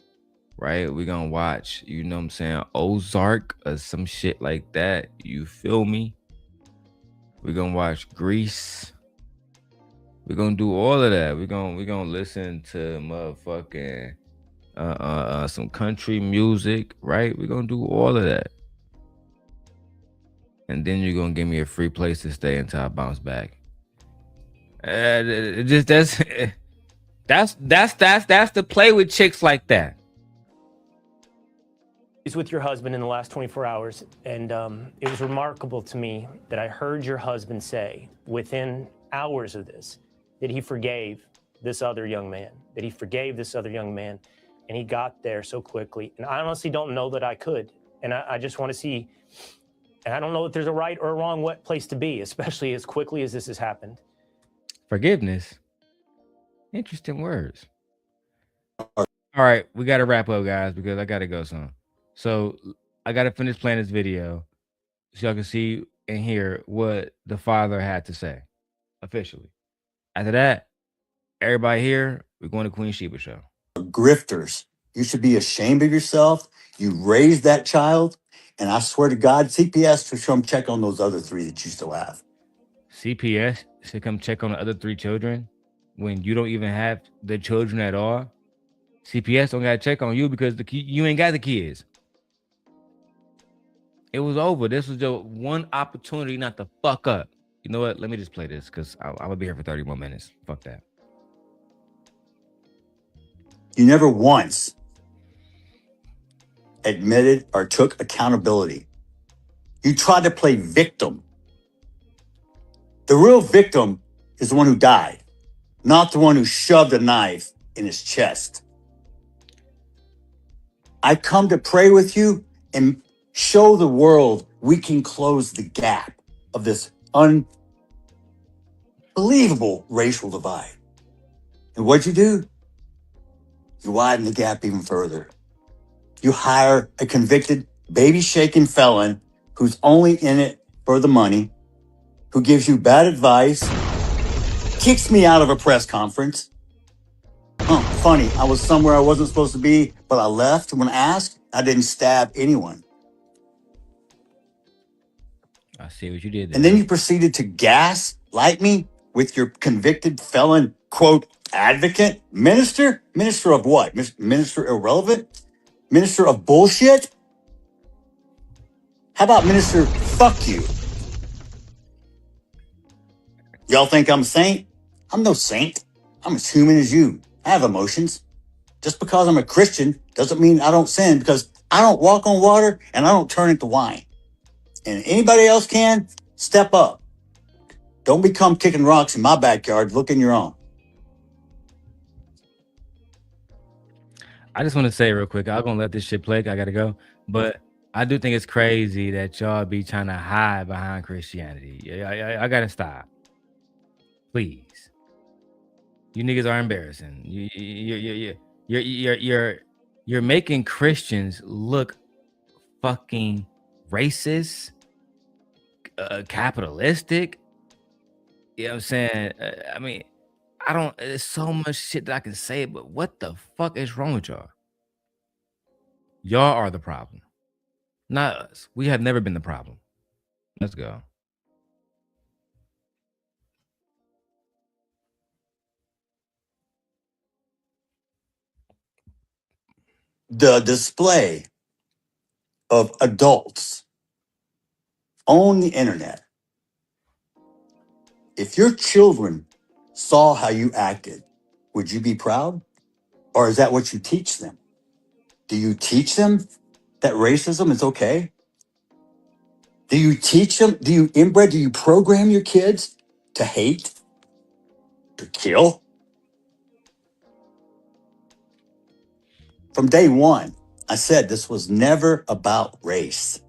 [SPEAKER 4] right? We're gonna watch, you know what I'm saying, Ozark or some shit like that. You feel me? We're gonna watch Grease. We're gonna do all of that. We're gonna listen to motherfucking some country music, right? We're gonna do all of that. And then you're gonna give me a free place to stay until I bounce back. That's the play with chicks like that.
[SPEAKER 9] He's with your husband in the last 24 hours, and it was remarkable to me that I heard your husband say within hours of this that he forgave this other young man, and he got there so quickly. And I honestly don't know that I could. And I just want to see, and I don't know if there's a right or a wrong place to be, especially as quickly as this has happened.
[SPEAKER 4] Forgiveness. Interesting words. All right, we got to wrap up, guys, because I got to go soon. So I got to finish playing this video so y'all can see and hear what the father had to say officially. After that, everybody here, we're going to Queen Sheba show.
[SPEAKER 8] Grifters. You should be ashamed of yourself. You raised that child. And I swear to God, CPS should come check on those other 3 that you still have.
[SPEAKER 4] CPS should come check on the other 3 children when you don't even have the children at all. CPS don't got to check on you because you ain't got the kids. It was over. This was your one opportunity not to fuck up. You know what? Let me just play this because I'm gonna be here for 30 more minutes. Fuck that.
[SPEAKER 8] You never once admitted or took accountability. You tried to play victim. The real victim is the one who died, not the one who shoved a knife in his chest. I come to pray with you and show the world we can close the gap of this unbelievable racial divide. And what'd you do? You widen the gap even further. You hire a convicted, baby-shaking felon who's only in it for the money, who gives you bad advice, kicks me out of a press conference. Oh, funny, I was somewhere I wasn't supposed to be, but I left when asked. I didn't stab anyone.
[SPEAKER 4] I see what you did there.
[SPEAKER 8] And then you proceeded to gaslight me with your convicted felon, quote, advocate? Minister? Minister of what? Minister irrelevant? Minister of bullshit? How about Minister fuck you? Y'all think I'm a saint? I'm no saint. I'm as human as you. I have emotions. Just because I'm a Christian doesn't mean I don't sin, because I don't walk on water and I don't turn into wine. And anybody else can, step up. Don't become kicking rocks in my backyard. Look in your own.
[SPEAKER 4] I just want to say real quick, I'm gonna let this shit play. I gotta go. But I do think it's crazy that y'all be trying to hide behind Christianity. I gotta stop. Please. You niggas are embarrassing. You're making Christians look fucking racist, capitalistic. You know what I'm saying? I mean, there's so much shit that I can say, but what the fuck is wrong with y'all? Y'all are the problem, not us. We have never been the problem. Let's go.
[SPEAKER 8] The display of adults on the internet. If your children saw how you acted, would you be proud? Or is that what you teach them? Do you teach them that racism is okay? Do you teach them? Do you program your kids to hate, to kill? From day one, I said this was never about race.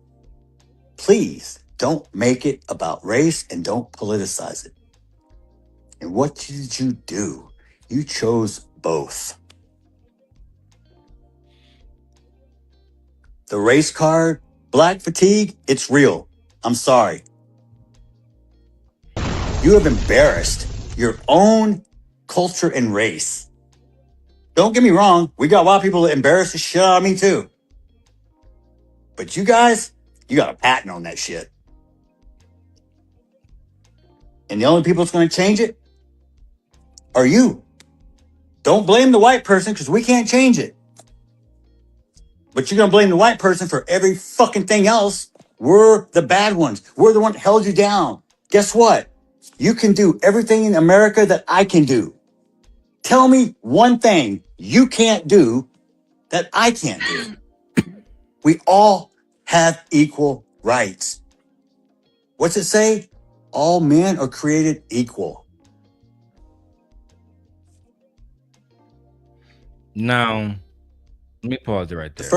[SPEAKER 8] Please don't make it about race and don't politicize it. And what did you do? You chose both. The race card, black fatigue, it's real. I'm sorry. You have embarrassed your own culture and race. Don't get me wrong, we got white people that embarrass the shit out of me too. But you guys, you got a patent on that shit. And the only people that's going to change it are you. Don't blame the white person because we can't change it. But you're going to blame the white person for every fucking thing else. We're the bad ones. We're the one that held you down. Guess what? You can do everything in America that I can do. Tell me one thing you can't do that I can't do. We all have equal rights. What's it say? All men are created equal.
[SPEAKER 4] Now, let me pause it right there.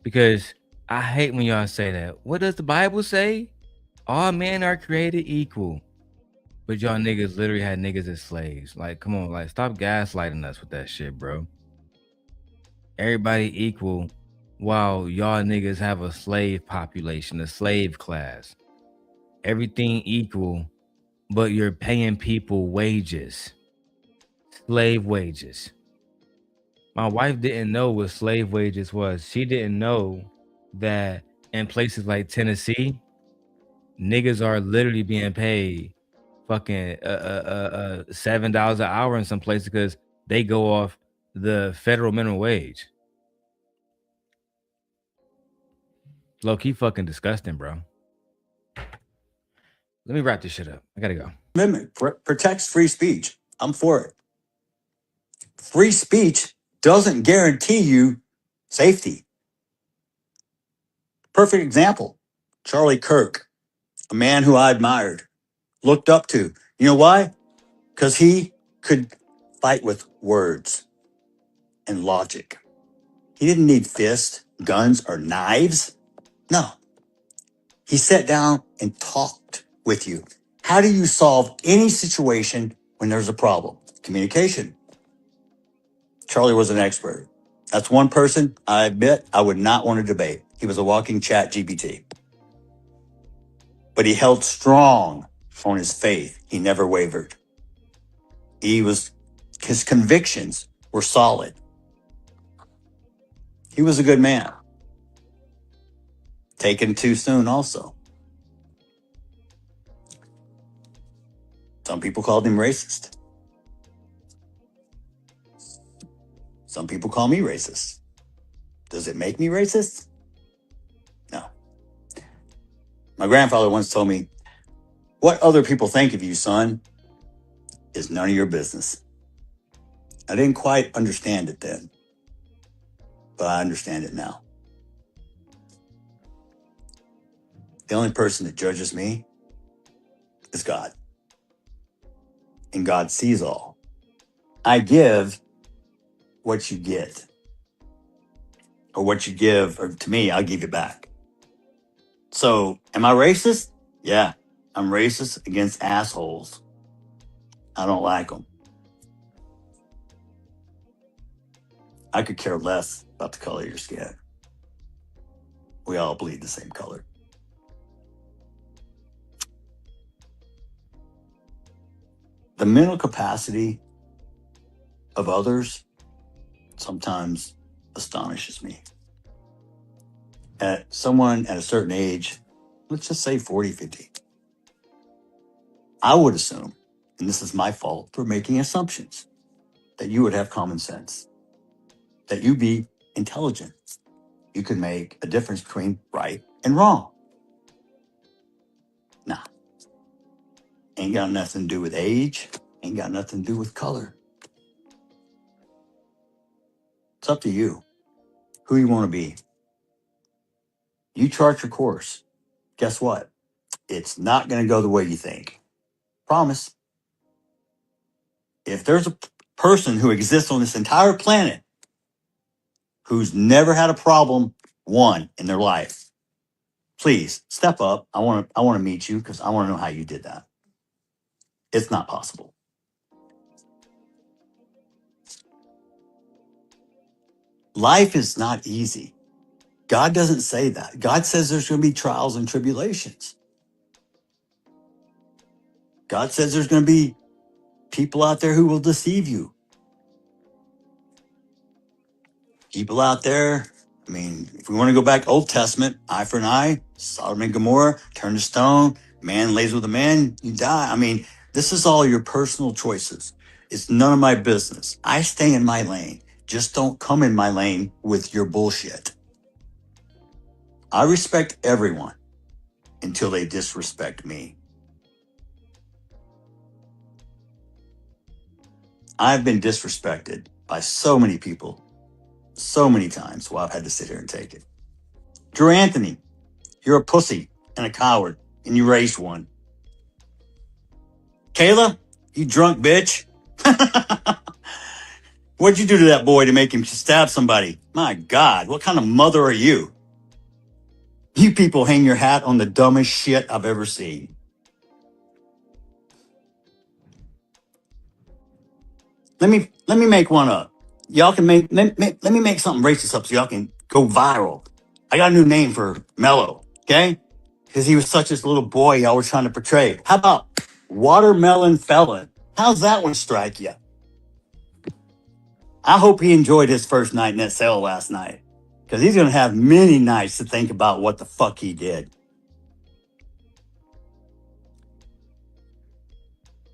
[SPEAKER 4] Because I hate when y'all say that. What does the Bible say? All men are created equal. But y'all niggas literally had niggas as slaves. Like, come on, like, stop gaslighting us with that shit, bro. Everybody equal while y'all niggas have a slave population, a slave class. Everything equal, but you're paying people wages. Slave wages. My wife didn't know what slave wages was. She didn't know that in places like Tennessee, niggas are literally being paid fucking $7 an hour in some places because they go off the federal minimum wage. Low key fucking disgusting, bro. Let me wrap this shit up. I gotta go.
[SPEAKER 8] Amendment protects free speech. I'm for it. Free speech doesn't guarantee you safety. Perfect example, Charlie Kirk, a man who I admired, looked up to. You know why? Because he could fight with words and logic. He didn't need fists, guns, or knives. No. He sat down and talked with you. How do you solve any situation when there's a problem? Communication. Charlie was an expert. That's one person I admit I would not want to debate. He was a walking chat GPT. But he held strong on his faith. He never wavered. His convictions were solid. He was a good man. Taken too soon also. Some people called him racist. Some people call me racist. Does it make me racist? No. My grandfather once told me, what other people think of you, son, is none of your business. I didn't quite understand it then, but I understand it now. The only person that judges me is God. And God sees all. I give what you get. Or what you give, or to me, I'll give you back. So, am I racist? Yeah, I'm racist against assholes. I don't like them. I could care less about the color of your skin. We all bleed the same color. The mental capacity of others sometimes astonishes me. Someone at a certain age, let's just say 40, 50, I would assume, and this is my fault for making assumptions, that you would have common sense, that you be intelligent. You could make a difference between right and wrong. Nah. Ain't got nothing to do with age. Ain't got nothing to do with color. It's up to you. Who you want to be. You chart your course. Guess what? It's not going to go the way you think. Promise. If there's a person who exists on this entire planet who's never had a problem, one, in their life, please step up. I want to meet you because I want to know how you did that. It's not possible. Life is not easy. God doesn't say that. God says there's going to be trials and tribulations. God says there's going to be people out there who will deceive you. People out there, I mean, if we want to go back Old Testament, eye for an eye, Sodom and Gomorrah, turn to stone, man lays with a man, you die. I mean, this is all your personal choices. It's none of my business. I stay in my lane. Just don't come in my lane with your bullshit. I respect everyone until they disrespect me. I've been disrespected by so many people, so many times, while I've had to sit here and take it. Drew Anthony, you're a pussy and a coward, and you raised one. Kayla, you drunk bitch. What'd you do to that boy to make him stab somebody? My God, what kind of mother are you? You people hang your hat on the dumbest shit I've ever seen. Let me make one up. Y'all can let me make something racist up so y'all can go viral. I got a new name for Mello, okay? Because he was such a little boy y'all were trying to portray. How about Watermelon Felon? How's that one strike you? I hope he enjoyed his first night in that cell last night. Because he's going to have many nights to think about what the fuck he did.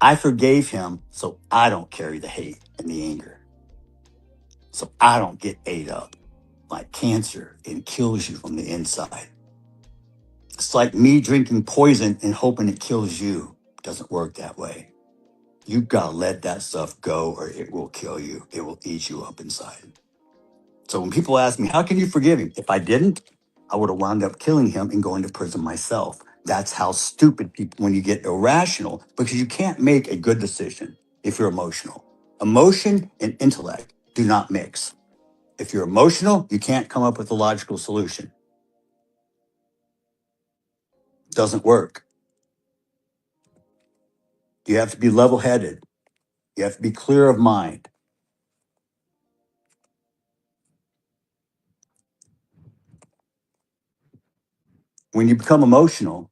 [SPEAKER 8] I forgave him so I don't carry the hate and the anger. So I don't get ate up like cancer and kills you from the inside. It's like me drinking poison and hoping it kills you. It doesn't work that way. You gotta let that stuff go or it will kill you. It will eat you up inside. So when people ask me, how can you forgive him? If I didn't, I would have wound up killing him and going to prison myself. That's how stupid people, when you get irrational, because you can't make a good decision if you're emotional. Emotion and intellect do not mix. If you're emotional, you can't come up with a logical solution. Doesn't work. You have to be level-headed. You have to be clear of mind. When you become emotional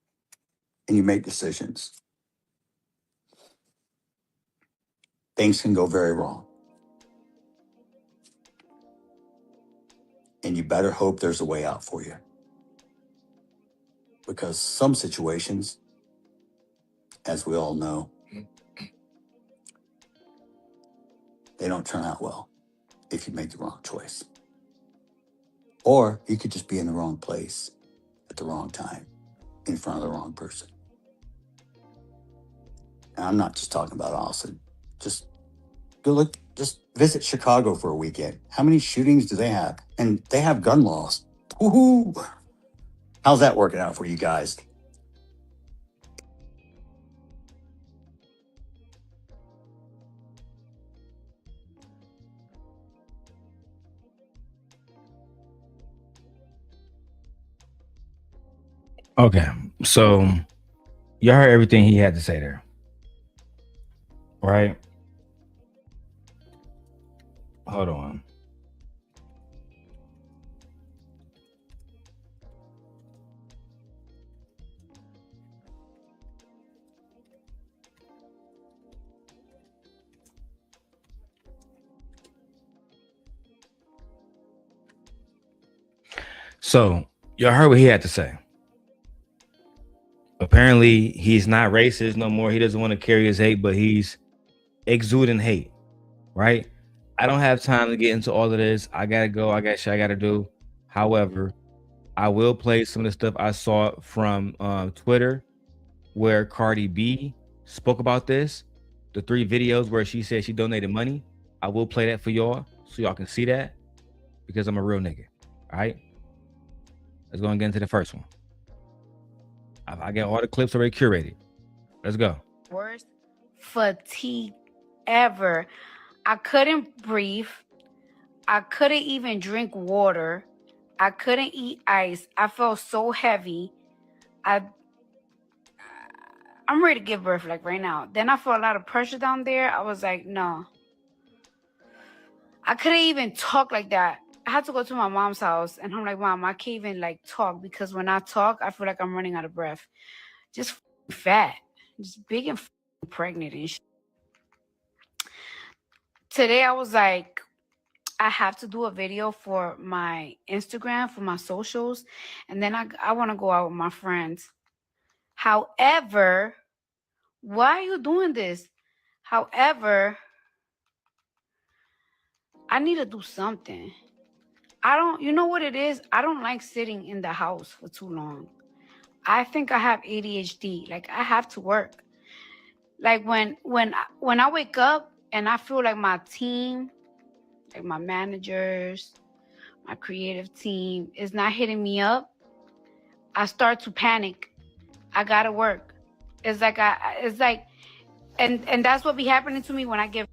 [SPEAKER 8] and you make decisions, things can go very wrong. And you better hope there's a way out for you. Because some situations, as we all know, they don't turn out well if you make the wrong choice. Or you could just be in the wrong place at the wrong time, in front of the wrong person. And I'm not just talking about Austin. Just go look, just visit Chicago for a weekend. How many shootings do they have? And they have gun laws. Woohoo! How's that working out for you guys?
[SPEAKER 4] Okay, so y'all heard everything he had to say there, right? Hold on. So y'all heard what he had to say. Apparently, he's not racist no more. He doesn't want to carry his hate, but he's exuding hate, right? I don't have time to get into all of this. I gotta go. I got shit I gotta do. However, I will play some of the stuff I saw from Twitter where Cardi B spoke about this. The 3 videos where she said she donated money. I will play that for y'all so y'all can see that because I'm a real nigga. All right. Let's go and get into the first one. I got all the clips already curated. Let's go.
[SPEAKER 14] Worst fatigue ever. I couldn't breathe. I couldn't even drink water. I couldn't eat ice. I felt so heavy. I'm ready to give birth like right now. Then I felt a lot of pressure down there. I was like, no. I couldn't even talk like that. I had to go to my mom's house and I'm like, Mom, I can't even like talk because when I talk, I feel like I'm running out of breath. Just fat, just big and pregnant and shit. Today I was like, I have to do a video for my Instagram, for my socials, and then I want to go out with my friends. However, why are you doing this? However, I need to do something. You know what it is? I don't like sitting in the house for too long. I think I have ADHD. Like I have to work. Like when I wake up and I feel like my team, like my managers, my creative team is not hitting me up, I start to panic. I gotta work. It's like and that's what be happening to me when I give.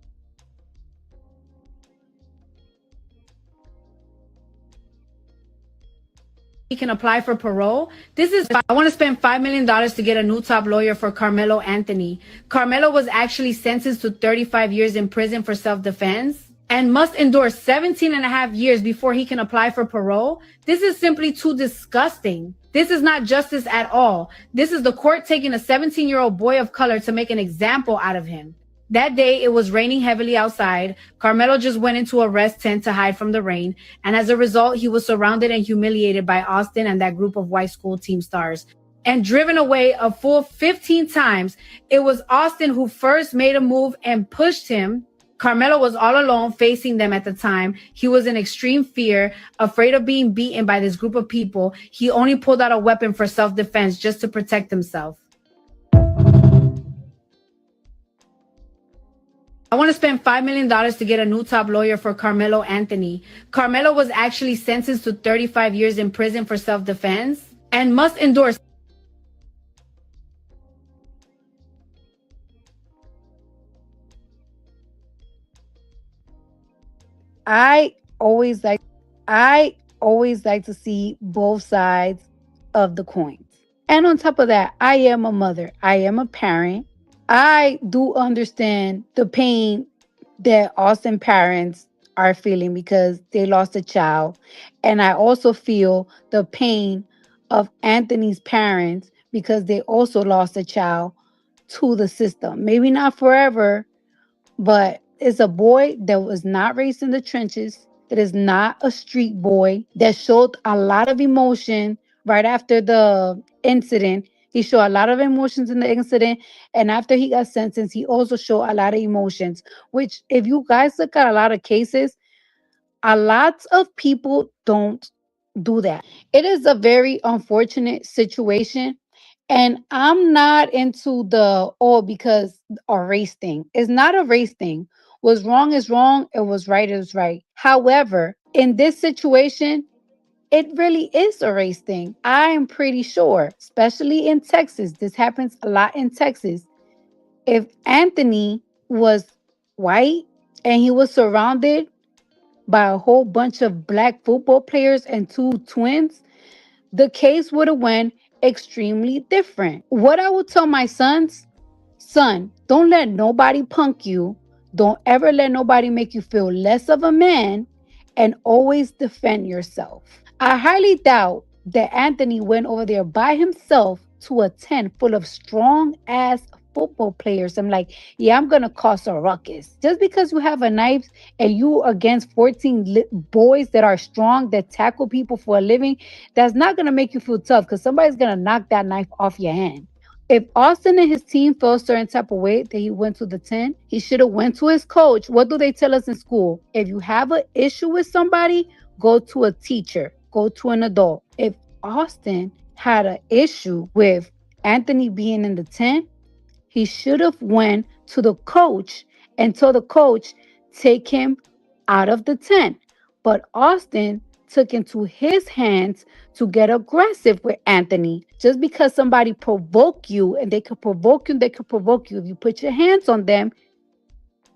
[SPEAKER 14] He can apply for parole. I want to spend $5 million to get a new top lawyer for Karmelo Anthony. Karmelo was actually sentenced to 35 years in prison for self-defense and must endure 17 and a half years before he can apply for parole. This is simply too disgusting. This is not justice at all. This is the court taking a 17-year-old boy of color to make an example out of him. That day, it was raining heavily outside. Karmelo just went into a rest tent to hide from the rain. And as a result, he was surrounded and humiliated by Austin and that group of white school team stars and driven away a full 15 times. It was Austin who first made a move and pushed him Karmelo was all alone facing them at the time. He was in extreme fear, afraid of being beaten by this group of people. He only pulled out a weapon for self-defense just to protect himself. I want to spend $5 million to get a new top lawyer for Karmelo Anthony. Karmelo was actually sentenced to 35 years in prison for self-defense and must endure.
[SPEAKER 15] I always like to see both sides of the coins. And on top of that, I am a mother. I am a parent. I do understand the pain that Austin parents are feeling because they lost a child. And I also feel the pain of Anthony's parents because they also lost a child to the system. Maybe not forever, but it's a boy that was not raised in the trenches, that is not a street boy, that showed a lot of emotion right after the incident. He showed a lot of emotions in the incident. And after he got sentenced, he also showed a lot of emotions, which, if you guys look at a lot of cases, a lot of people don't do that. It is a very unfortunate situation. And I'm not into the, oh, because a race thing. It's not a race thing. What's wrong is wrong. It was right is right. However, in this situation, it really is a race thing. I am pretty sure, especially in Texas. This happens a lot in Texas. If Anthony was white and he was surrounded by a whole bunch of black football players and two twins, the case would have went extremely different. What I would tell my sons, son, don't let nobody punk you. Don't ever let nobody make you feel less of a man, and always defend yourself. I highly doubt that Anthony went over there by himself to a tent full of strong ass football players. I'm like, yeah, I'm gonna cause a ruckus. Just because you have a knife and you against 14 boys that are strong, that tackle people for a living, that's not gonna make you feel tough because somebody's gonna knock that knife off your hand. If Austin and his team felt a certain type of way that he went to the tent, he should have went to his coach. What do they tell us in school? If you have an issue with somebody, go to a teacher, go to an adult. If Austin had an issue with Anthony being in the tent, he should have went to the coach and told the coach, take him out of the tent. But Austin took into his hands to get aggressive with Anthony. Just because somebody provoke you, and they could provoke you, if you put your hands on them,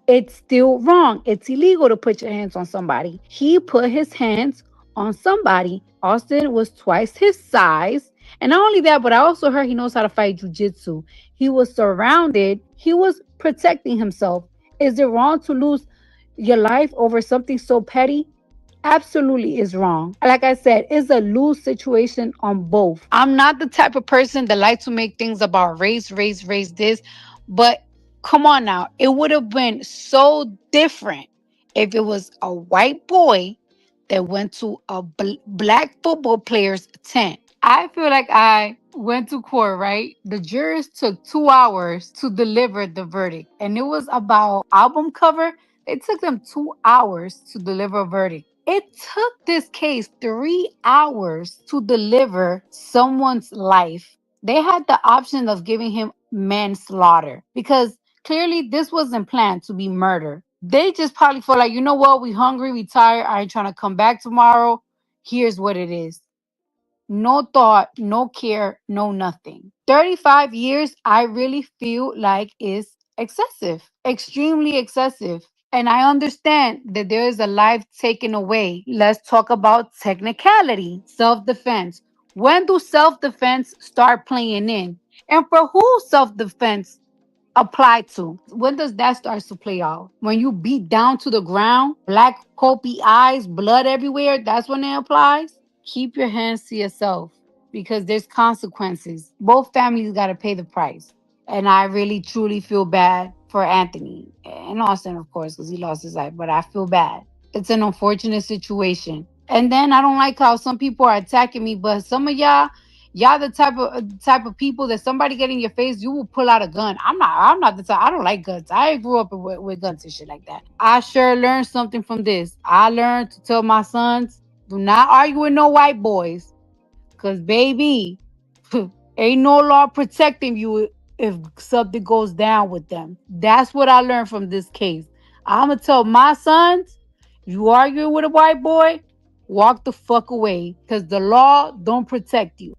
[SPEAKER 15] it's still wrong. It's illegal to put your hands on somebody. He put his hands on somebody. Austin was twice his size. And not only that, but I also heard he knows how to fight jujitsu. He was surrounded. He was protecting himself. Is it wrong to lose your life over something so petty? Absolutely is wrong. Like I said, it's a lose situation on both. I'm not the type of person that likes to make things about race this, but come on now. It would have been so different if it was a white boy that went to a black football player's tent. I feel like I went to court, right? The jurors took 2 hours to deliver the verdict, and it was about album cover. It took them 2 hours to deliver a verdict. It took this case 3 hours to deliver someone's life. They had the option of giving him manslaughter because clearly this wasn't planned to be murder. They just probably felt like, you know what, we hungry, we tired, I ain't trying to come back tomorrow. Here's what it is. No thought, no care, no nothing. 35 years, I really feel like is excessive, extremely excessive. And I understand that there is a life taken away. Let's talk about technicality, self-defense. When do self-defense start playing in? And for who self-defense apply to? When does that start to play out? When you beat down to the ground, black copy eyes, blood everywhere, that's when it applies? Keep your hands to yourself because there's consequences. Both families got to pay the price. And I really, truly feel bad for Anthony and Austin, of course, because he lost his life, but I feel bad. It's an unfortunate situation. And then I don't like how some people are attacking me, but some of y'all Y'all the type of people that somebody get in your face, you will pull out a gun. I'm not the type. I don't like guns. I grew up with guns and shit like that. I sure learned something from this. I learned to tell my sons, do not argue with no white boys. Cause baby, ain't no law protecting you if something goes down with them. That's what I learned from this case. I'ma tell my sons, you argue with a white boy, walk the fuck away. Cause the law don't protect you.